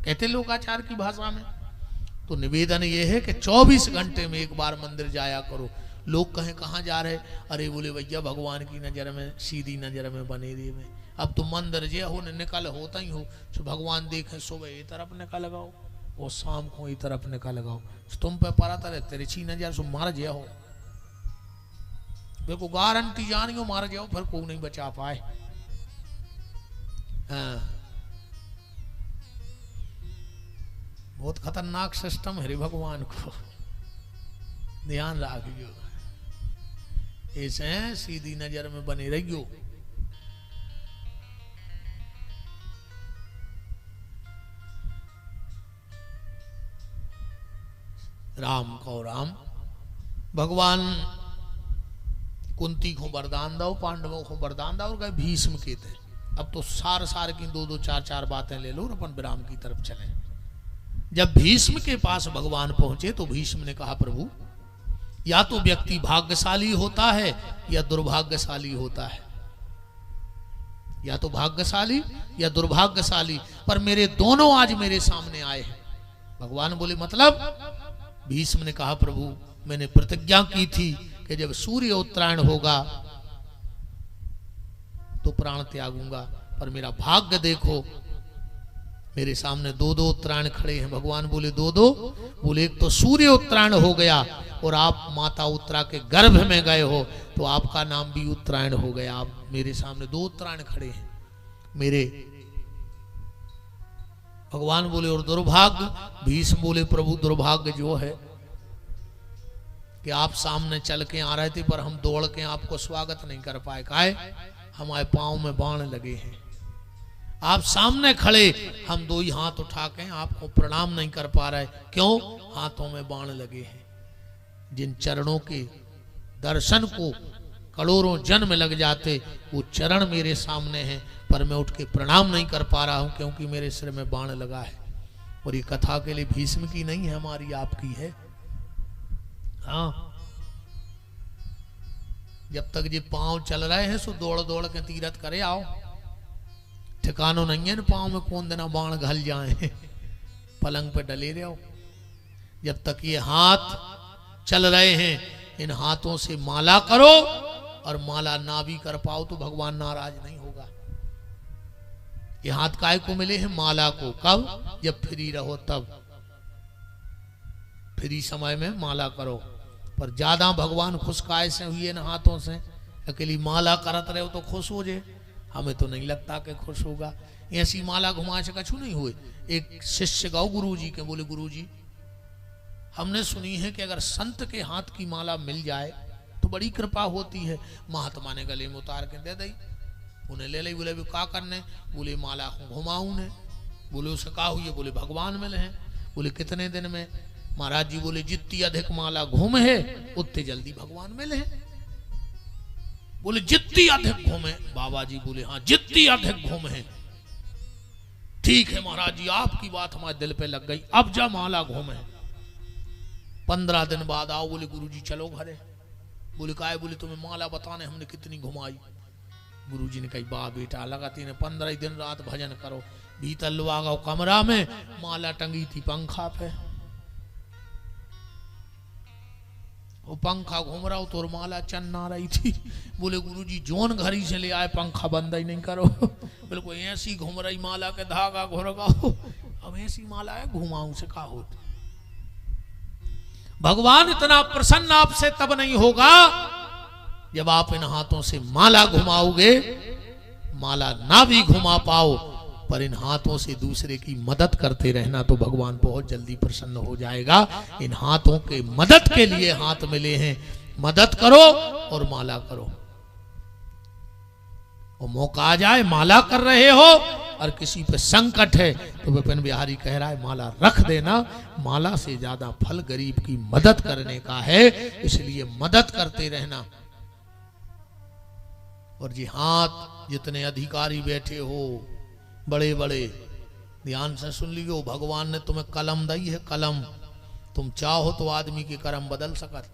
कहते लोकाचार की भाषा में। तो निवेदन ये है कि 24 घंटे में एक बार मंदिर जाया करो। लोग कहें कहाँ जा रहे, अरे बोले भैया भगवान की नजर में, सीधी नजर में, बने रही में। अब तुम मंदिर जे हो निकल होता ही हो, तो भगवान देखे सुबह ये तरफ निकल लगाओ और शाम को ये तरफ निकल लगाओ, तुम पे परा तरह तिरछी नजर सो मार जे हो। देखो गारंटी जानियो मार जाओ, फिर कोई नहीं बचा पाए। हाँ, बहुत खतरनाक सिस्टम है रे भगवान को। ध्यान रखियो, ऐसे सीधी नजर में बने रहियो। राम को राम, भगवान कुंती को वरदान दो, पांडवों को वरदान दो और कहे भीष्म के थे। अब तो सार सार की दो दो चार चार बातें ले लो और अपन विराम की तरफ चले। जब भीष्म के पास भगवान पहुंचे तो भीष्म ने कहा प्रभु, या तो व्यक्ति भाग्यशाली होता है या दुर्भाग्यशाली होता है, या तो भाग्यशाली या दुर्भाग्यशाली, पर मेरे दोनों आज मेरे सामने आए हैं। भगवान बोले मतलब? भीष्म ने कहा प्रभु, मैंने प्रतिज्ञा की थी कि जब सूर्य उत्तरायण होगा तो प्राण त्यागूंगा, पर मेरा भाग्य देखो, मेरे सामने दो दो उत्तरायण खड़े हैं। भगवान बोले दो दो? बोले एक तो सूर्य उत्तरायण हो गया और आप माता उत्तरा के गर्भ में गए हो तो आपका नाम भी उत्तरायण हो गया। आप मेरे सामने दो उत्तरायण खड़े हैं मेरे। भगवान बोले और दुर्भाग्य? भीष्म बोले प्रभु दुर्भाग्य जो है कि आप सामने चल के आ रहे थे पर हम दौड़ के आपको स्वागत नहीं कर पाए। काहे? हमारे पांव में बाण लगे हैं। आप सामने खड़े, हम दो ही हाथ उठा के आपको प्रणाम नहीं कर पा रहे। क्यों? हाथों में बाण लगे हैं। जिन चरणों के दर्शन को करोड़ों जन्म लग जाते, वो चरण मेरे सामने हैं, पर मैं उठ के प्रणाम नहीं कर पा रहा हूं क्योंकि मेरे सिर में बाण लगा है। और ये कथा के लिए भीष्म की नहीं है, हमारी आपकी है। हाँ, जब तक ये पांव चल रहे हैं सो दौड़ दौड़ के तीरथ करे आओ। ठिकानो नहीं है न पांव में कौन देना बाण घल जाए, पलंग पे डले रहो। जब तक ये हाथ चल रहे हैं, इन हाथों से माला करो, और माला ना भी कर पाओ तो भगवान नाराज नहीं होगा। ये हाथ काय को मिले हैं? माला को। कब? जब फ्री रहो तब। फ्री समय में माला करो, पर ज्यादा भगवान खुश काय से हुए न हाथों से? अकेली माला करत रहे हो तो खुश हो जाए, हमें तो नहीं लगता कि खुश होगा। ऐसी माला घुमा से कछु नहीं हुए। एक शिष्य गौ गुरु जी के, बोले गुरु जी हमने सुनी है कि अगर संत के हाथ की माला मिल जाए तो बड़ी कृपा होती है। महात्मा ने गले में उतार के दे दी, उन्हें ले ली। बोले क्या करने? बोले माला को घुमाऊं ने। बोले उसे कहा हुई? बोले भगवान मिले हैं। बोले कितने दिन में? महाराज जी बोले जितनी अधिक माला घूम है उतने जल्दी भगवान मिले हैं। बोले जितनी अधिक घूमे? बाबा जी बोले हाँ जितनी अधिक घूम है। ठीक है महाराज जी, आपकी बात हमारे दिल पे लग गई, अब जा माला घूमे। 15 दिन बाद आओ। बोले गुरु जी चलो घरे। बोले काय? बोले तुम्हें माला बताने हमने कितनी घुमाई। गुरु जी ने कही वाह बेटा, लगा तीन 15 दिन रात भजन करो। भीतर लुआ गो कमरा में माला टंगी थी पंखा पे, वो पंखा घूम रहा हो तो माला चन्ना रही थी। बोले गुरु जी जोन घरी से ले आए, पंखा बंद ही नहीं करो। बोले कोई ऐसी घूम रही माला के धागा घुरगा हो, अब ऐसी माला है घुमाऊं से का होती। भगवान इतना प्रसन्न आपसे तब नहीं होगा जब आप इन हाथों से माला घुमाओगे। माला ना भी घुमा पाओ पर इन हाथों से दूसरे की मदद करते रहना तो भगवान बहुत जल्दी प्रसन्न हो जाएगा। इन हाथों के मदद के लिए हाथ मिले हैं, मदद करो और माला करो। वो मौका आ जाए, माला कर रहे हो और किसी पे संकट है तो विपिन बिहारी कह रहा है माला रख देना। माला से ज्यादा फल गरीब की मदद करने का है, इसलिए मदद करते रहना। और जी हाथ जितने अधिकारी बैठे हो बड़े बड़े, ध्यान से सुन लियो, भगवान ने तुम्हें कलम दी है। कलम तुम चाहो तो आदमी के कर्म बदल सकत,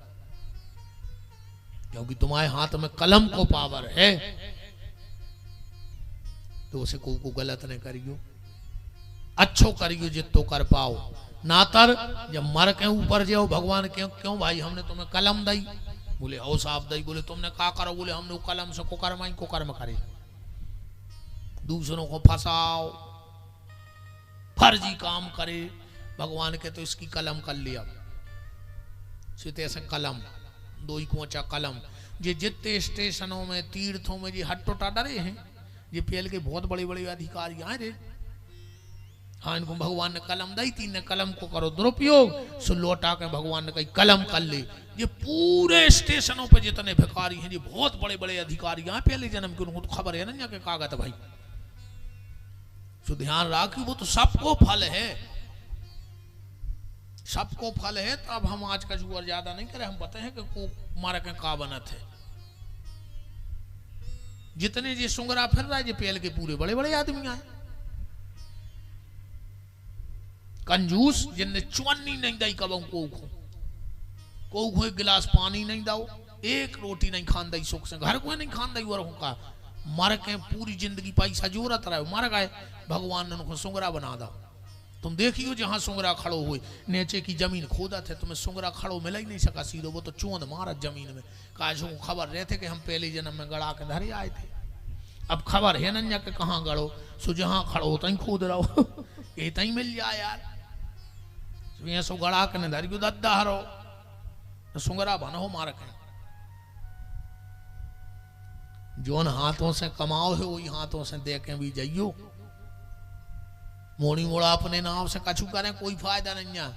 क्योंकि तुम्हारे हाथ में कलम को पावर है। तो उसे को गलत नहीं करियो, अच्छो करियो जितो कर पाओ। नातर जब मर के ऊपर जाओ भगवान क्यों भाई हमने तुम्हें कलम दी? बोले हो साहब दई। बोले तुमने का करो? बोले हमने कलम से कुकर्म को कर्म करे, दूसरों को फंसाओ, फर्जी काम करे। भगवान के तो इसकी कलम कर लिया, सीते से कलम दो ही कोचा कलम। ये जितने स्टेशनों में तीर्थों में ये हट टोटा डरे हैं, ये पेल के बहुत बड़े बड़े अधिकारी आए रे, हाँ इनको भगवान ने कलम दी थी, ने कलम को करो दुरुपयोग। सो लौटा के भगवान ने कही कलम कर ले। ये पूरे स्टेशनों पे जितने भिखारी हैं, ये बहुत बड़े बड़े अधिकारी हैं पहले जन्म के, उनको तो खबर है ना क्या कागज भाई। सो ध्यान रखी वो तो सबको फल है, सबको फल है। तो अब हम आज का जुआ ज्यादा नहीं करें, हम बताए कि को मारा के का बनत है। जितने ये सुंगरा फिर रहा है ये पहले के पूरे बड़े बड़े आदमी आए, कंजूस जिनने चुन्नी नहीं दी कब को एक गिलास पानी नहीं दाओ, एक रोटी नहीं खान दी सुख से, घर को नहीं खान दी और का मर के पूरी जिंदगी पैसा जोरत रहे मर गए। भगवान ने उनको सुंगरा बना दो। तुम देखियो जहां सुंगरा खड़ो हुए नीचे की जमीन खोदा थे, तुम्हें सुंगरा खड़ो मिल ही नहीं सका सीधो, वो तो चोंद मारा जमीन में। काजों को खबर रहते कि हम पहले जन्म में गड़ा के धरे आए थे, अब खबर है ना कि कहाँ गड़ो। सो जहां खड़ो तहीं खोद रहो ये तहीं मिल जाए यार। सो गड़ा के न धरियो दद्दा हरो सुंगरा बनो मार के। जोन हाथों से कमाओ है वही हाथों से दे के भी जाइयो। मोड़ी मोड़ा अपने नाम से कछु करें कोई फायदा नहीं है।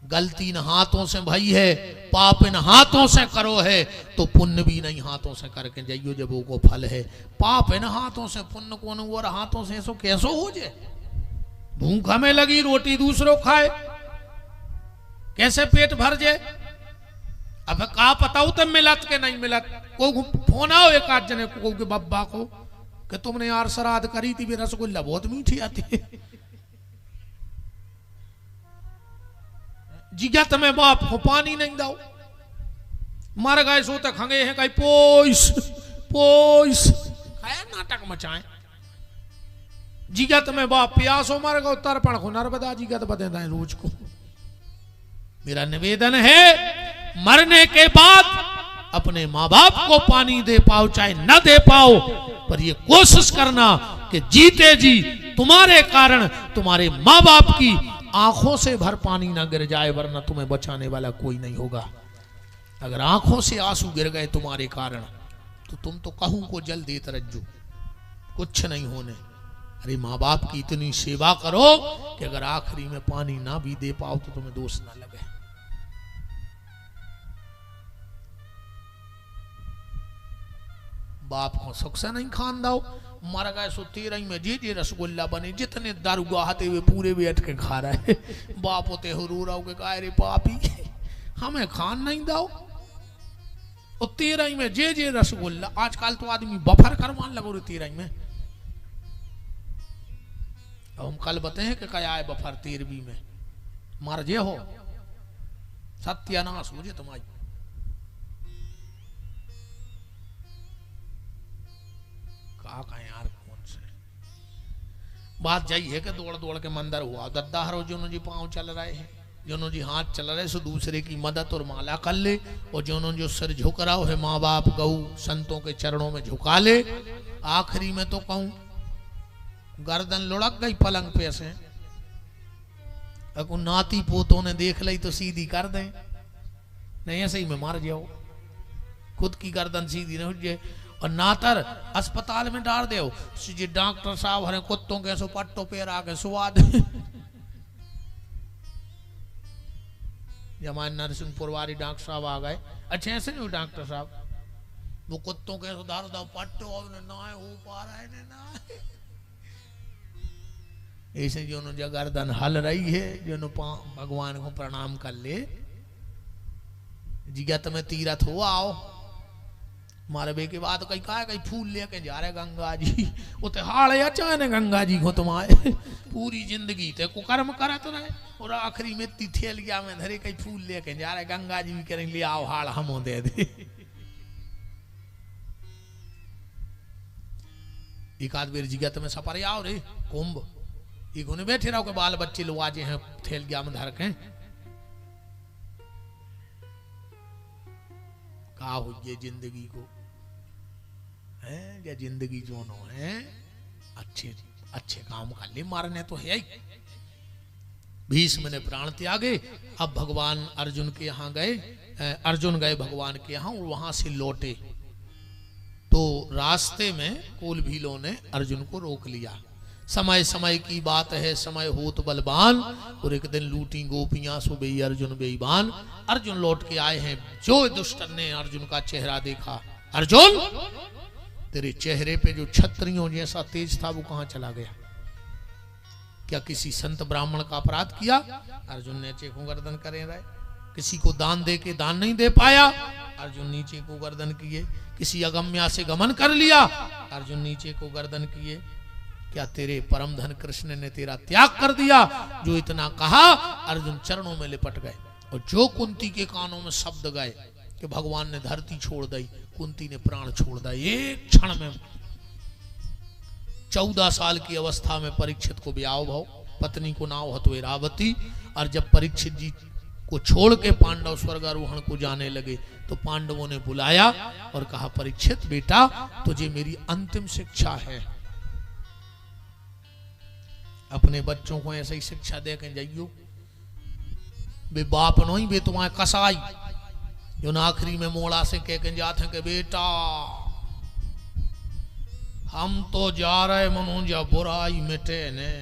गलती इन हाथों से भई है, पाप इन हाथों से करो है, तो पुण्य भी नहीं हाथों से करके जाइयो जब वो को फल है। पाप इन हाथों से, पुण्य कौन और हाथों से सो कैसो हो जाए। भूख हमें लगी रोटी दूसरों खाए, कैसे पेट भर जाए। अब का पताऊ तब मिलत के नहीं मिलत। को फोन आओ एक आध जने को के बब्बा को कि तुमने यार श्राद्ध करी थी, रसगुल्ला बहुत मीठी आती है। जिगत में बाप को पानी नहीं दाओ, मर गए सो तक खंगे हैं कहीं पोइस पोइस खाया नाटक मचाए। जिगत में बाप प्यासो मर गो तर्पण को नर्मदा जिगत बदेदा है रोज को। मेरा निवेदन है मरने के बाद अपने माँ बाप को पानी दे पाओ चाहे न दे पाओ, पर ये कोशिश करना कि जीते जी तुम्हारे कारण तुम्हारे माँ बाप की आंखों से भर पानी ना गिर जाए, वरना तुम्हें बचाने वाला कोई नहीं होगा। अगर आंखों से आंसू गिर गए तुम्हारे कारण तो तुम तो कहूं को जल देते रज्जो, कुछ नहीं होने। अरे माँ बाप की इतनी सेवा करो कि अगर आखिरी में पानी ना भी दे पाओ तो तुम्हें दोष ना लगे। बाप को सुख से नहीं खान दाओ, मर गए सो तेरह में जे रसगुल्ला बने जितने दारू गाहते हुए पूरे बैठ के खा रहा है। बाप होते हो रो रहा हो रे पापी हमें खान नहीं दाओ। और तेरह में जे रसगुल्ला, आजकल तो आदमी बफर करवान लगो रे तेरह में। अब हम कल बताए कि क्या है बफर 13वीं में, मर जे हो सत्यानाश हो जे तुम्हारी। का यार कौन से बात जाई है कि दौड़ दौड़ के मंदिर हुआ दद्दा हरो जो जी पांव चल रहे हैं, जो जी हाथ चल रहे सो दूसरे की मदद और माला कर ले, और जो सिर झुक रहा है माँ बाप गऊ संतों के चरणों में झुका ले। आखिरी में तो कहूं गर्दन लुढ़क गई पलंग पे से, अगर नाती पोतों ने देख ली तो सीधी कर दें, नहीं ऐसे ही में मार जाओ। खुद की गर्दन सीधी नहीं हो जाए और नातर अस्पताल में डाल दो, जी डॉक्टर साहब हरे कुत्तों के सो पट्टों पे आके स्वाद। हमारे नरसिंहपुर वाली डॉक्टर साहब आ गए, अच्छे ऐसे नहीं डॉक्टर साहब, वो कुत्तों के सुधार दो पट्टो ना हो पा रहा है ना ऐसे जो गर्दन हल रही है, जो भगवान को प्रणाम कर ले। जिगत में तीरथ हो आओ मारे के बाद कहीं कहा कहीं फूल लेके जा रहे गंगा जी, उते हाड़े अचानक गंगा जी को तुम्हारे पूरी जिंदगी ते कुकर्म करत रहे और आखिरी में थेल गया में धरे कहीं फूल लेके जा रहे गंगा जी भी करें ले आओ हाड़ हम दे दे। एक आध बेर जिगत में सफर आओ रे कुंभ, एक होने बैठे रहो के बाल बच्चे लोग आजे हैं थेल गया में धर के का हो ये जिंदगी को है या जिंदगी जोनो है अच्छे अच्छे काम कर ले, मारने तो है ही। भीष्म ने प्राण त्यागे, अब भगवान अर्जुन के यहाँ गए, अर्जुन गए भगवान के यहाँ और वहां से लौटे तो रास्ते में कुल भीलों ने अर्जुन को रोक लिया। समय समय की बात है, समय होत बलवान। और एक दिन लूटी गोपियां सो बेई अर्जुन बेईमान। अर्जुन लौट के आए हैं। जो दुष्टन ने अर्जुन का चेहरा देखा, अर्जुन तेरे चेहरे पे जो क्षत्रियों जैसा तेज था वो कहां चला गया? क्या किसी संत ब्राह्मण का अपराध किया? अर्जुन नीचे को गर्दन करे रहे। किसी को दान दे के दान नहीं दे पाया, अर्जुन नीचे को गर्दन किए। किसी अगम्या से गमन कर लिया, अर्जुन नीचे को गर्दन किए। क्या तेरे परम धन कृष्ण ने तेरा त्याग कर दिया? जो इतना कहा, अर्जुन चरणों में लिपट गए। और जो कुंती के कानों में शब्द गए कि भगवान ने धरती छोड़ दी, कुंती ने प्राण छोड़ दिया एक क्षण में। 14 साल की अवस्था में परीक्षित को ब्याह भाव, पत्नी को नाम हतवे रावती। और जब परीक्षित जी को छोड़ के पांडव स्वर्गारोहण को जाने लगे तो पांडवों ने बुलाया और कहा, परीक्षित बेटा तुझे मेरी अंतिम शिक्षा है, अपने बच्चों को ऐसे ही शिक्षा दे के जाइयो। बे बाप नहीं, बे तुम्हारे कसाई जो ना आखिरी में मोड़ा से कह के जाते हैं कि बेटा हम तो जा रहे मनोजा बुराई मिटे ने।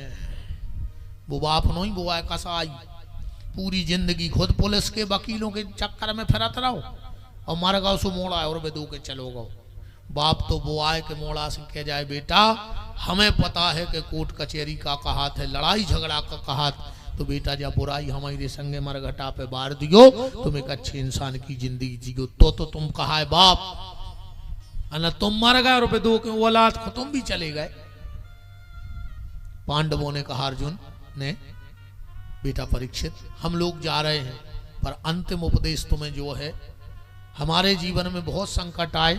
वो बाप नहीं, वो आए कसाई। पूरी जिंदगी खुद पुलिस के वकीलों के चक्कर में फिरत रहो और मर गो सो मोड़ा और बेदू के चलो गो। बाप तो वो आए के मोड़ा से कह जाए, बेटा हमें पता है कि कोर्ट कचहरी का हाथ है, लड़ाई झगड़ा का हाथ, तो बेटा जब बुराई हमारे संगे मरघटा पे बार दियो, तुम एक अच्छे इंसान की जिंदगी जियो। तो तुम कहा है बाप, अना तुम मर गए और दो के औलाद को तुम भी चले गए। पांडवों ने कहा अर्जुन ने, बेटा परीक्षित हम लोग जा रहे हैं, पर अंतिम उपदेश तुम्हें जो है, हमारे जीवन में बहुत संकट आए,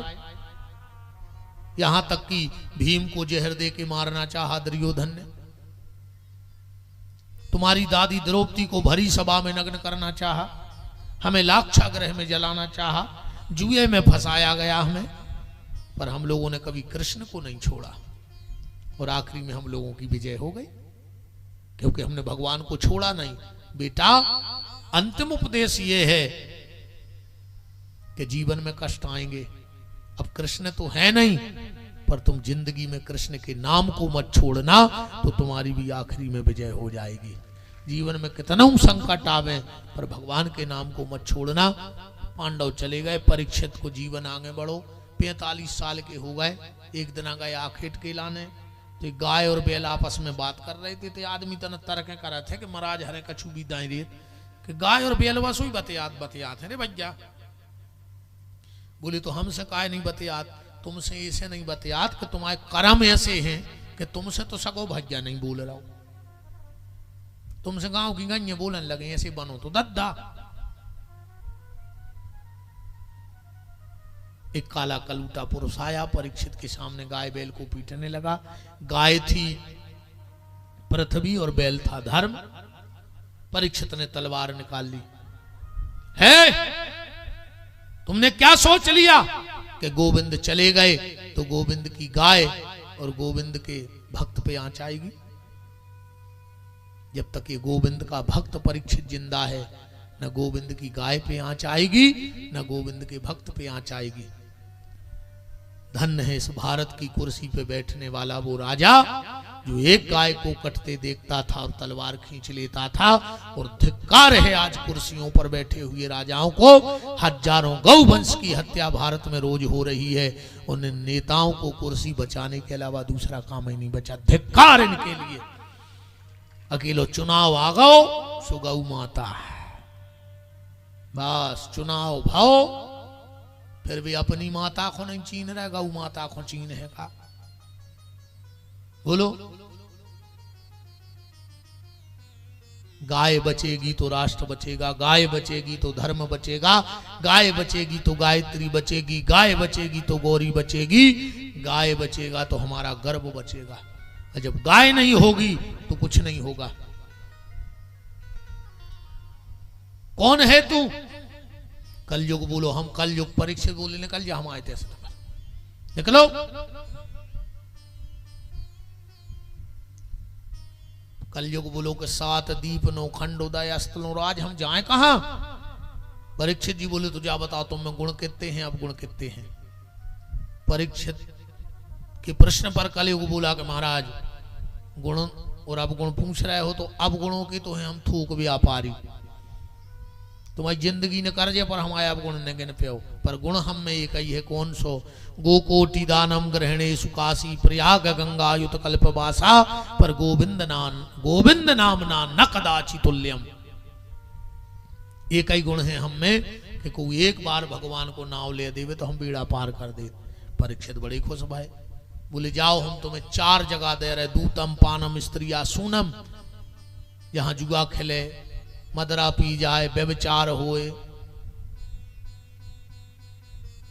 यहां तक कि भीम को जहर दे के मारना चाहा दुर्योधन ने, तुम्हारी दादी द्रौपदी को भरी सभा में नग्न करना चाहा, हमें लाक्षागृह में जलाना चाहा, जुए में फंसाया गया हमें, पर हम लोगों ने कभी कृष्ण को नहीं छोड़ा और आखिरी में हम लोगों की विजय हो गई क्योंकि हमने भगवान को छोड़ा नहीं। बेटा अंतिम उपदेश ये है कि जीवन में कष्ट आएंगे, अब कृष्ण तो है नहीं, पर तुम जिंदगी में कृष्ण के नाम को मत छोड़ना, तो तुम्हारी भी आखिरी में विजय हो जाएगी। जीवन में कितना संकट आवे, पर भगवान के नाम को मत छोड़ना। पांडव चले गए, परीक्षित को जीवन आगे बढ़ो। 45 साल के हो गए। एक दिन आ गए आखेट के लाने, तो गाय और बैल आपस में बात कर रहे थे। तो आदमी तना तरके कर रहे थे कि महाराज हरे कछु भी दाई रे, कि गाय और बैल बस वही बतियात है रे भैया। बोले तो हमसे काय नहीं बतियात, तुमसे ऐसे नहीं बतियात कि तुम्हारे कर्म ऐसे हैं कि तुमसे तो सगो भैया नहीं बोल रहा हो, तुमसे गांव की गंजे बोलन लगे, ऐसे बनो तो दद्दा। एक काला कलूटा पुरुष आया, परीक्षित के सामने गाय बैल को पीटने लगा। गाय थी पृथ्वी और बैल था धर्म। परीक्षित ने तलवार निकाल ली। है तुमने क्या सोच लिया कि गोविंद चले गए तो गोविंद की गाय और गोविंद के भक्त पे आंच आएगी? जब तक ये गोविंद का भक्त परीक्षित जिंदा है, न गोविंद की गाय पे आंच आएगी, न गोविंद के भक्त पे आंच आएगी। धन्य है इस भारत की कुर्सी पे बैठने वाला वो राजा जो एक गाय को कटते देखता था और तलवार खींच लेता था। और धिक्कार है आज कुर्सियों पर बैठे हुए राजाओं को। हजारों गौ वंश की हत्या भारत में रोज हो रही है, उन नेताओं को कुर्सी बचाने के अलावा दूसरा काम ही नहीं बचा। धिक्कार इनके लिए। अकेलो चुनाव आ गओ सो गौ माता, बस चुनाव भाव, फिर भी अपनी माता को नहीं चीन रहे, गौ माता को चीन है का? बोलो, गाय बचेगी तो राष्ट्र बचेगा, गाय बचेगी तो धर्म बचेगा, गाय बचेगी तो गायत्री बचेगी, गाय बचेगी तो गौरी बचेगी, गाय बचेगा तो हमारा गर्व बचेगा। और जब गाय नहीं होगी तो कुछ नहीं होगा। कौन है तू? कलयुग बोलो, हम कलयुग। परीक्षित बोले निकल जा, हम आए थे निकलो। कलयुग बोलो के 7 दीप 9 खंड उदय अस्तलों राज, हम जाएं कहां? परीक्षित जी बोले तो जा बताओ तुम में गुण कितने हैं, अब गुण कितने हैं? परीक्षित के प्रश्न पर कलयुग बोला कि महाराज गुण और अवगुण पूछ रहे हो, तो अवगुणों की तो है हम थूक व्यापारी। तुम्हारी जिंदगी न कर जे पर हमारे अवगुण न गिन पे हो, पर गुण हम में एक ही है। कौन सो? गोकोटि दानम ग्रहणे सुकाशी प्रयाग गंगा युत कल्पवासा, पर गोविंद नाम न कदाचि तुल्यम। एक ही गुण है हम में कि कोई एक बार भगवान को नाव ले देवे तो हम बीड़ा पार कर दे। परीक्षित बड़ी खुश भाई, बोले जाओ हम तुम्हें 4 जगह दे रहे, दूतम पानम स्त्रिया सूनम, जहां जुआ खेले, मदरा पी जाए, व्यभिचार होए।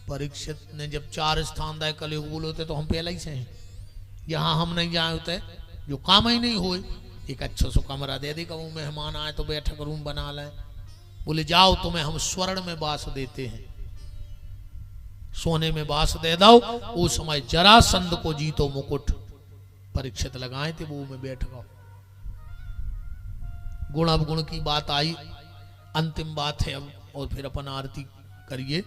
परीक्षित ने जब 4 स्थान दाए कलयुग बोलोते तो हम पहले ही से हैं, यहां हम नहीं जाए होते जो काम ही नहीं होए। एक अच्छा सो कमरा दे दे, कहूं मेहमान आए तो बैठक रूम बना ले। बोले जाओ तुम्हें हम स्वर्ण में बास देते हैं, सोने में बास दे दो। उस समय जरासंध को जीतो मुकुट परीक्षित लगाए थे, वो में बैठ गओ। गुण अवगुण की बात आई, अंतिम बात है अब, और फिर अपन आरती करिए।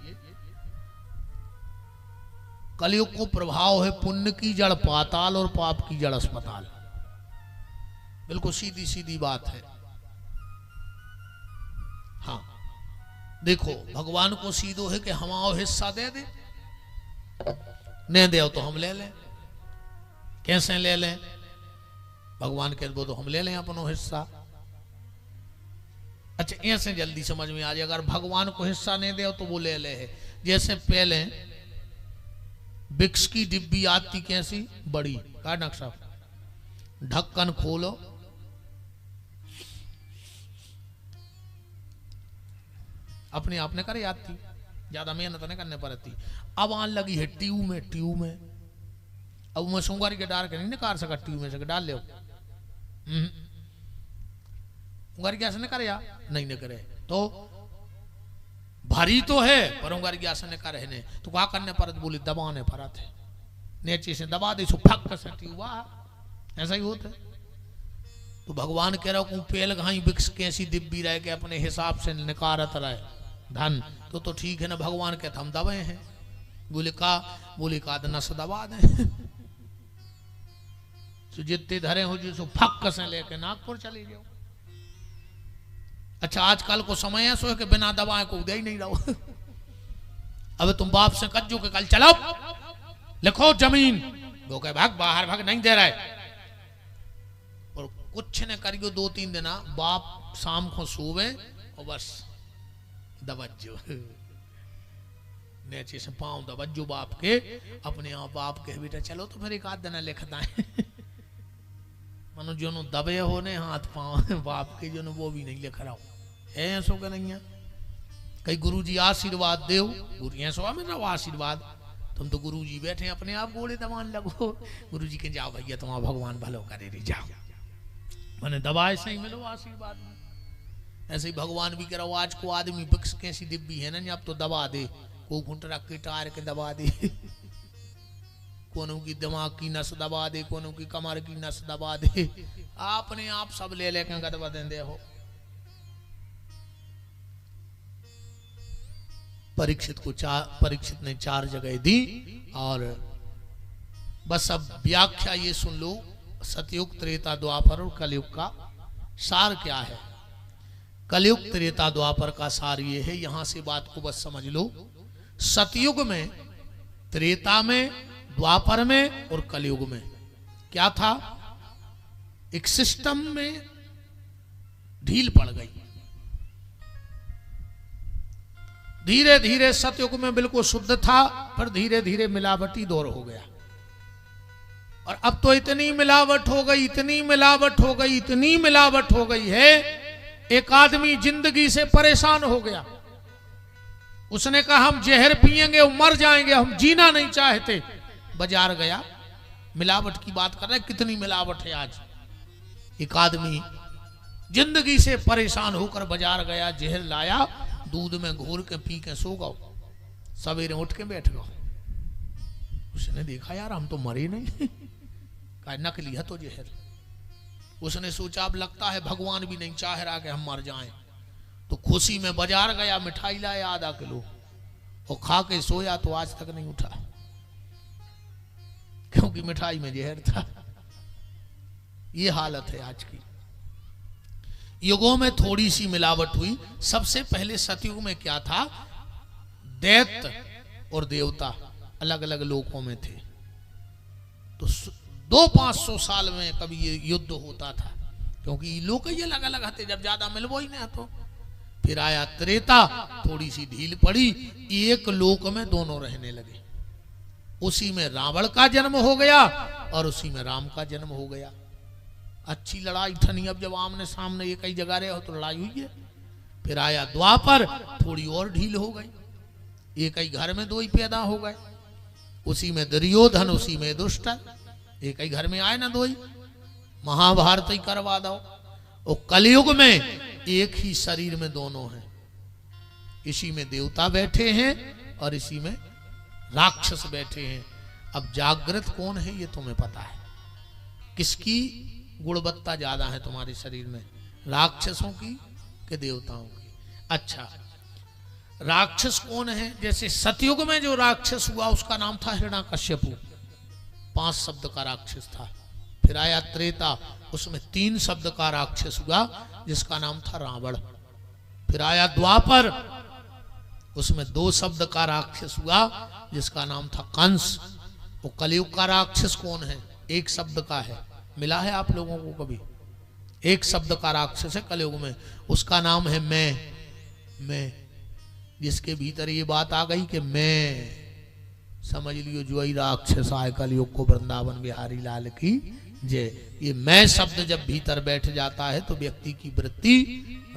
कलयुग को प्रभाव है पुण्य की जड़ पाताल और पाप की जड़ अस्पताल। बिल्कुल सीधी सीधी बात है। हाँ देखो, भगवान को सीधो है कि हम आओ हिस्सा दे दे, नहीं दे तो हम ले लें। कैसे ले लें? भगवान कह दो तो हम ले लें अपनो हिस्सा। अच्छा ऐसे जल्दी समझ में आ जाए, अगर भगवान को हिस्सा नहीं दे तो वो ले ले है। जैसे पहले विक्स की डिब्बी आती कैसी बड़ी, का नक्शा, ढक्कन खोलो, अपने आप ने करे आती, ज्यादा मेहनत नहीं करने पड़ती। अब आने लगी है ट्यूब में। अब मैं सुंगारी के डाल के नहीं निकाल सका, ट्यूब में से डाल ले उंगारी गैस ने करे या नहीं करे, तो भारी तो है पर उंगारी गैस ने करे ने, तो क्या करने पर? बोली दबाने परत है, नीचे से दबा दे सो फक से ट्यूब, ऐसा ही होता है। तो भगवान कह रहा हूं पेल घाई बिक्स कैसी दिब्बी रह के अपने हिसाब से निकारत रहे धन, तो ठीक है ना। भगवान कहते हम दबे हैं। बोले का नस दबा दे तो जितने धरे हो जी सो फक से लेके नागपुर चले जाओ। अच्छा आजकल को समय ऐसा है कि बिना दबाए को दे ही नहीं रहो। अब तुम बाप से कज्जो के कल चलो लिखो जमीन, वो कहे भाग बाहर भाग, नहीं दे रहे। और कुछ ने करियो 2-3 दिन बाप शाम को सोवे और बस दबज्जो नीचे से पांव दबज्जो बाप के, अपने आप बाप के बेटा चलो तो फिर एक आध दिन लिखता है। मनो जो दबे होने हाथ पांव बाप के, जो वो भी नहीं लिख रहा है ऐसो का नहीं है। कई गुरु जी आशीर्वाद दे, गुरु ऐसो मेरा आशीर्वाद, तुम तो गुरु जी बैठे अपने आप गोले दबान लगो। गुरु जी के जाओ भैया तुम्हारा भगवान भलो करे रे, जाओ मैंने दबाए सही मिलो आशीर्वाद में। ऐसे ही भगवान भी कह रहा आज को आदमी बिक्स कैसी दिब्बी है ना, अब तो दबा दे, को घुंट रख के टार के दबा दे, कोनों की दिमाग की नस दबा दे, कोनों की कमर की नस दबा दे, आपने आप सब ले लेके गदबा दे हो। परीक्षित ने 4 जगह दी, और बस अब व्याख्या ये सुन लो, सतयुग त्रेता द्वापर और कलयुग का सार क्या है। कलयुग त्रेता द्वापर का सार ये है, यहां से बात को बस समझ लो। सतयुग में, त्रेता में, द्वापर में और कलयुग में क्या था? एक सिस्टम में ढील पड़ गई। धीरे धीरे सतयुग में बिल्कुल शुद्ध था, पर धीरे धीरे मिलावटी दौर हो गया। और अब तो इतनी मिलावट हो गई, इतनी मिलावट हो गई, इतनी मिलावट हो गई है, एक आदमी जिंदगी से परेशान हो गया। उसने कहा हम जहर पिएंगे और मर जाएंगे, हम जीना नहीं चाहते। बाजार गया, मिलावट की बात कर रहे, कितनी मिलावट है आज। एक आदमी जिंदगी से परेशान होकर बाजार गया, जहर लाया, दूध में घोर के पी के सो गओ, सवेरे उठ के बैठ गओ। उसने देखा यार हम तो मरे नहीं, कहा नकली है तो जहर। उसने सोचा अब लगता है भगवान भी नहीं चाह रहा कि हम मर जाएं, तो खुशी में बाजार गया, मिठाई लाया आधा किलो और खा के सोया, तो आज तक नहीं उठा, क्योंकि मिठाई में जहर था। ये हालत है आज की। युगों में थोड़ी सी मिलावट हुई। सबसे पहले सतयुग में क्या था, दैत्य और देवता अलग अलग लोकों में थे। तो 200-500 साल में कभी ये युद्ध होता था, क्योंकि लोग ही अलग अलग थे, जब ज्यादा मिलवो ही ना। तो फिर आया त्रेता, थोड़ी सी ढील पड़ी, एक लोक में दोनों रहने लगे। उसी में रावण का जन्म हो गया और उसी में राम का जन्म हो गया। अच्छी लड़ाई ठनी। अब जब आमने सामने एक ही जगह रहे हो तो लड़ाई हुई है। फिर आया द्वापर, थोड़ी और ढील हो गई, एक ही घर में दो ही पैदा हो गए। उसी में दुर्योधन, उसी में दुष्ट, एक ही घर में आए ना दो ही, महाभारत ही करवा दो। और कलयुग में एक ही शरीर में दोनों हैं। इसी में देवता बैठे हैं और इसी में राक्षस बैठे हैं। अब जागृत कौन है ये तुम्हें पता है। किसकी गुणवत्ता ज्यादा है तुम्हारे शरीर में, राक्षसों की कि देवताओं की? अच्छा, राक्षस कौन है? जैसे सतयुग में जो राक्षस हुआ उसका नाम था हिरण्यकश्यपु, 5 शब्द का राक्षस था। फिर आया त्रेता, उसमें 3 शब्द का राक्षस हुआ जिसका नाम था रावण। फिर आया द्वापर, उसमें 2 शब्द का राक्षस हुआ जिसका नाम था कंस। वो कलयुग का राक्षस कौन है? 1 शब्द का है। मिला है आप लोगों को कभी? 1 शब्द का राक्षस है कलयुग में, उसका नाम है मैं। जिसके भीतर ये बात आ गई कि मैं, समझ लियो जो ही राक्षस आए कलयुग को। वृंदावन बिहारी लाल की जय। ये मैं शब्द जब भीतर बैठ जाता है तो व्यक्ति की वृत्ति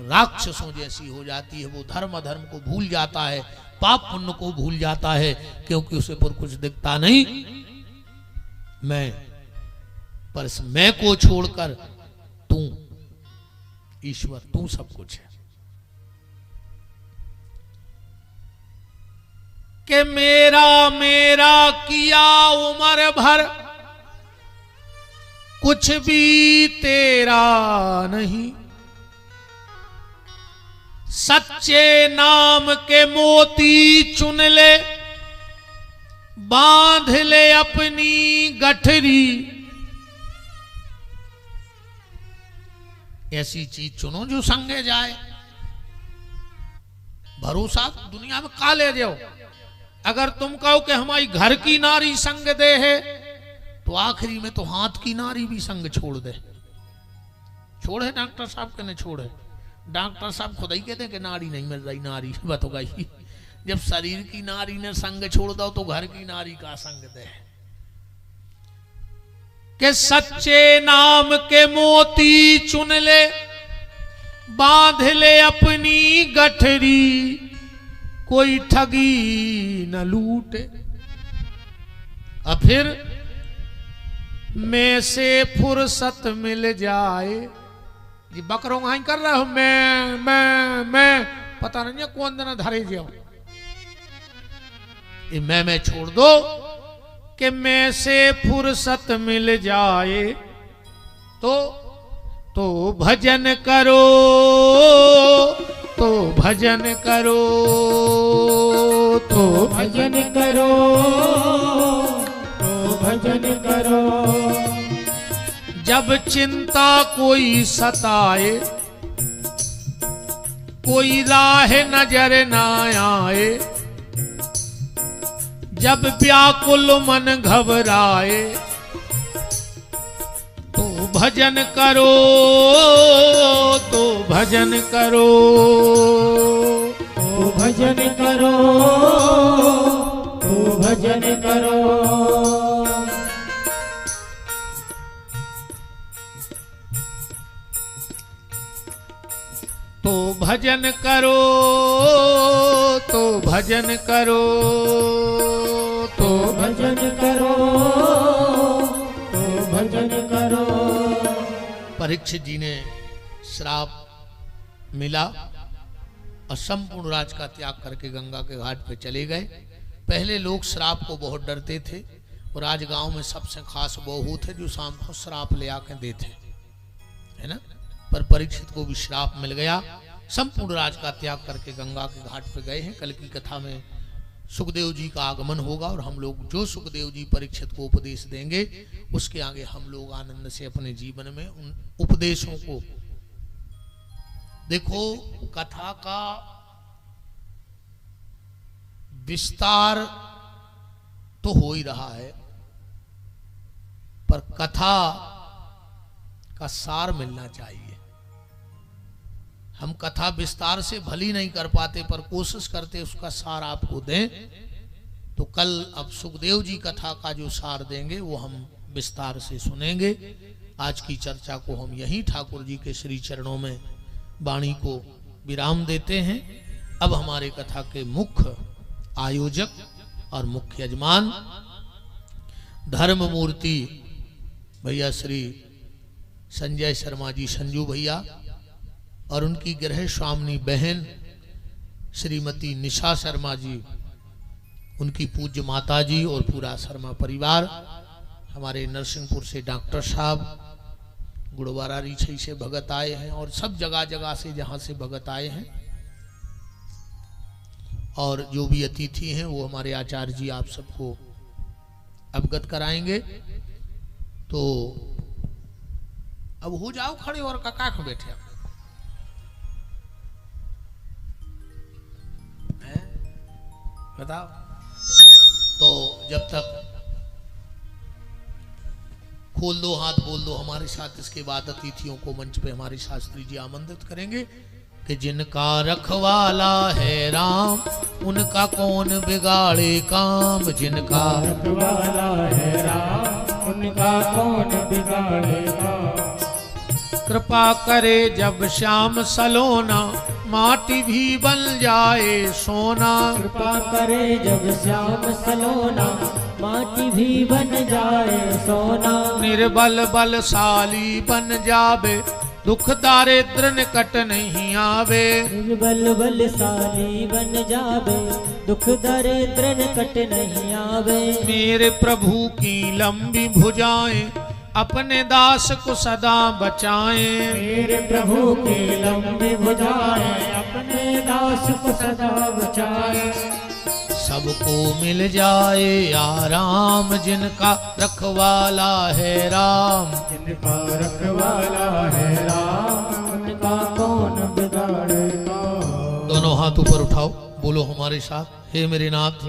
राक्षसों जैसी हो जाती है। वो धर्म को भूल जाता है, पाप पुण्य को भूल जाता है, क्योंकि उसे पर कुछ दिखता नहीं। मैं, पर इस मैं को छोड़कर तू ईश्वर, तू सब कुछ है। कि मेरा किया उम्र भर, कुछ भी तेरा नहीं। सच्चे नाम के मोती चुन ले, बांध ले अपनी गठरी। ऐसी चीज चुनो जो संगे जाए। भरोसा दुनिया में का ले जाओ। अगर तुम कहो कि हमारी घर की नारी संग दे है, तो आखिरी में तो हाथ की नारी भी संग छोड़ दे। छोड़े डॉक्टर साहब के ने छोड़े। डॉक्टर साहब खुद ही कहते हैं कि नारी नहीं मिल रही, नारी बत गई। जब शरीर की नारी ने संग छोड़ दो तो घर की नारी का संग दे। कि सच्चे नाम के मोती चुन ले, बांध ले अपनी गठरी। कोई ठगी न लूटे। और फिर मैं से फुर्सत मिल जाए। जी बकरों हाई कर रहे हो, मैं पता नहीं है कौन दिन धरे जाओ। ये मैं छोड़ दो कि मैं से फुर्सत मिल जाए। तो भजन करो, तो भजन करो, तो भजन करो, तो भजन करो। जब चिंता कोई सताए, कोई राह नजर ना आए। जब व्याकुल मन घबराए, तो भजन करो, तो भजन करो, तो भजन करो, तो भजन करो। तो भजन करो, तो भजन करो, तो भजन करो, तो भजन करो। परीक्षित जी ने श्राप मिला और संपूर्ण राज का त्याग करके गंगा के घाट पे चले गए। पहले लोग श्राप को बहुत डरते थे और आज गांव में सबसे खास बहू थे जो शाम को श्राप ले आके देते, है ना। पर परीक्षित को भी श्राप मिल गया। संपूर्ण राज का त्याग करके गंगा के घाट पे गए हैं। कल की कथा में सुखदेव जी का आगमन होगा और हम लोग जो सुखदेव जी परीक्षित को उपदेश देंगे उसके आगे हम लोग आनंद से अपने जीवन में उन उपदेशों को। देखो, कथा का विस्तार तो हो ही रहा है, पर कथा का सार मिलना चाहिए। हम कथा विस्तार से भली नहीं कर पाते, पर कोशिश करते उसका सार आपको दें। तो कल अब सुखदेव जी कथा का जो सार देंगे वो हम विस्तार से सुनेंगे। आज की चर्चा को हम यहीं ठाकुर जी के श्री चरणों में वाणी को विराम देते हैं। अब हमारे कथा के मुख्य आयोजक और मुख्य यजमान धर्म मूर्ति भैया श्री संजय शर्मा जी, संजू भैया, और उनकी गृह स्वामिनी बहन श्रीमती निशा शर्मा जी, उनकी पूज्य माता जी और पूरा शर्मा परिवार, हमारे नरसिंहपुर से डॉक्टर साहब, गुड़वारा रीछई से भगत आए हैं और सब जगह जगह से जहां से भगत आए हैं, और जो भी अतिथि हैं वो हमारे आचार्य जी आप सबको अवगत कराएंगे। तो अब हो जाओ खड़े और कका को बैठे बताओ। तो जब तक खोल दो हाथ बोल दो हमारे साथ, इसके बाद अतिथियों को मंच पे हमारे शास्त्री जी आमंत्रित करेंगे कि जिनका रखवाला है राम उनका कौन बिगाड़े काम। जिनका रखवाला है राम उनका कौन बिगाड़े काम। कृपा करे जब श्याम सलोना माटी भी बन जाए सोना। कृपा करे जब श्याम सलोना माटी भी बन जाए सोना। निर्बल बलशाली बन जावे दुख दारिद्र निकट नहीं आवे। निर्बल बलशाली बन जावे दुख दारिद्र निकट नहीं आवे। मेरे प्रभु की लंबी भुजाएं अपने दास को सदा बचाएं। मेरे प्रभु की लंबी भुजाएं अपने दास को सदा बचाएं। सबको मिल जाए आराम जिनका रखवाला है राम। जिनका रखवाला है राम उनका कौन बिगाड़ेगा। दोनों हाथ ऊपर उठाओ, बोलो हमारे साथ, हे मेरे नाथ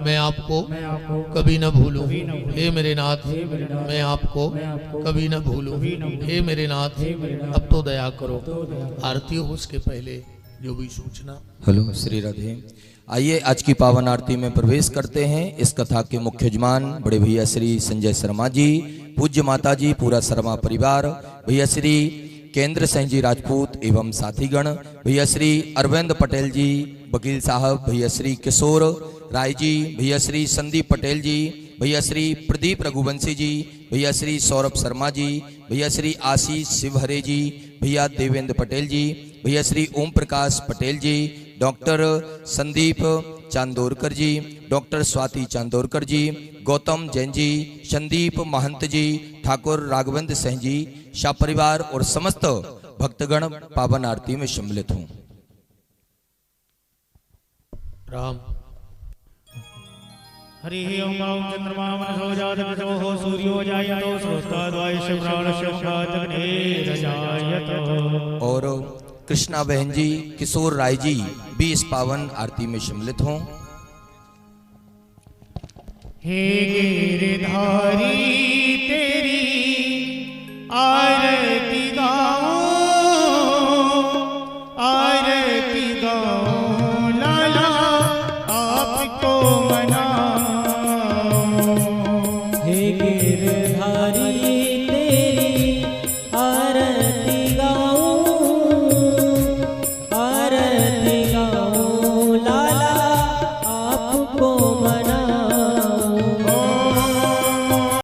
मैं आपको कभी न भूलूं। हे मेरे नाथ मैं आपको कभी न भूलूं। हे मेरे नाथ अब तो दया करो। आरती हो उसके पहले जो भी सूचना। हेलो श्री राधे। आइए आज की पावन आरती में प्रवेश करते हैं। इस कथा के मुख्य यजमान बड़े भैया श्री संजय शर्मा जी, पूज्य माता जी, पूरा शर्मा परिवार, भैया श्री केंद्र सिंह जी राजपूत एवं साथीगण, भैया श्री अरविंद पटेल जी वकील साहब, भैया श्री किशोर राय जी, भैया श्री संदीप पटेल जी, भैया श्री प्रदीप रघुवंशी जी, भैया श्री सौरभ शर्मा जी, भैया श्री आशीष शिवहरे जी, भैया देवेंद्र पटेल जी, भैया श्री ओम प्रकाश पटेल जी, डॉक्टर संदीप चांदोरकर जी, डॉक्टर स्वाति चांदोरकर जी, गौतम जैन जी, संदीप महंत जी, ठाकुर राघवेंद्र सिंह जी, शाह परिवार और समस्त भक्तगण पावन आरती में सम्मिलित हूँ। राम हरि ओम चंद्रमा मनसो जातकसो सूर्यो जायतो स्रोताद्वायस्य प्राणस्य जायतो। और कृष्णा बहन जी, किशोर राय जी भी इस पावन आरती में सम्मिलित हों। हे गिरधारी तेरी आरती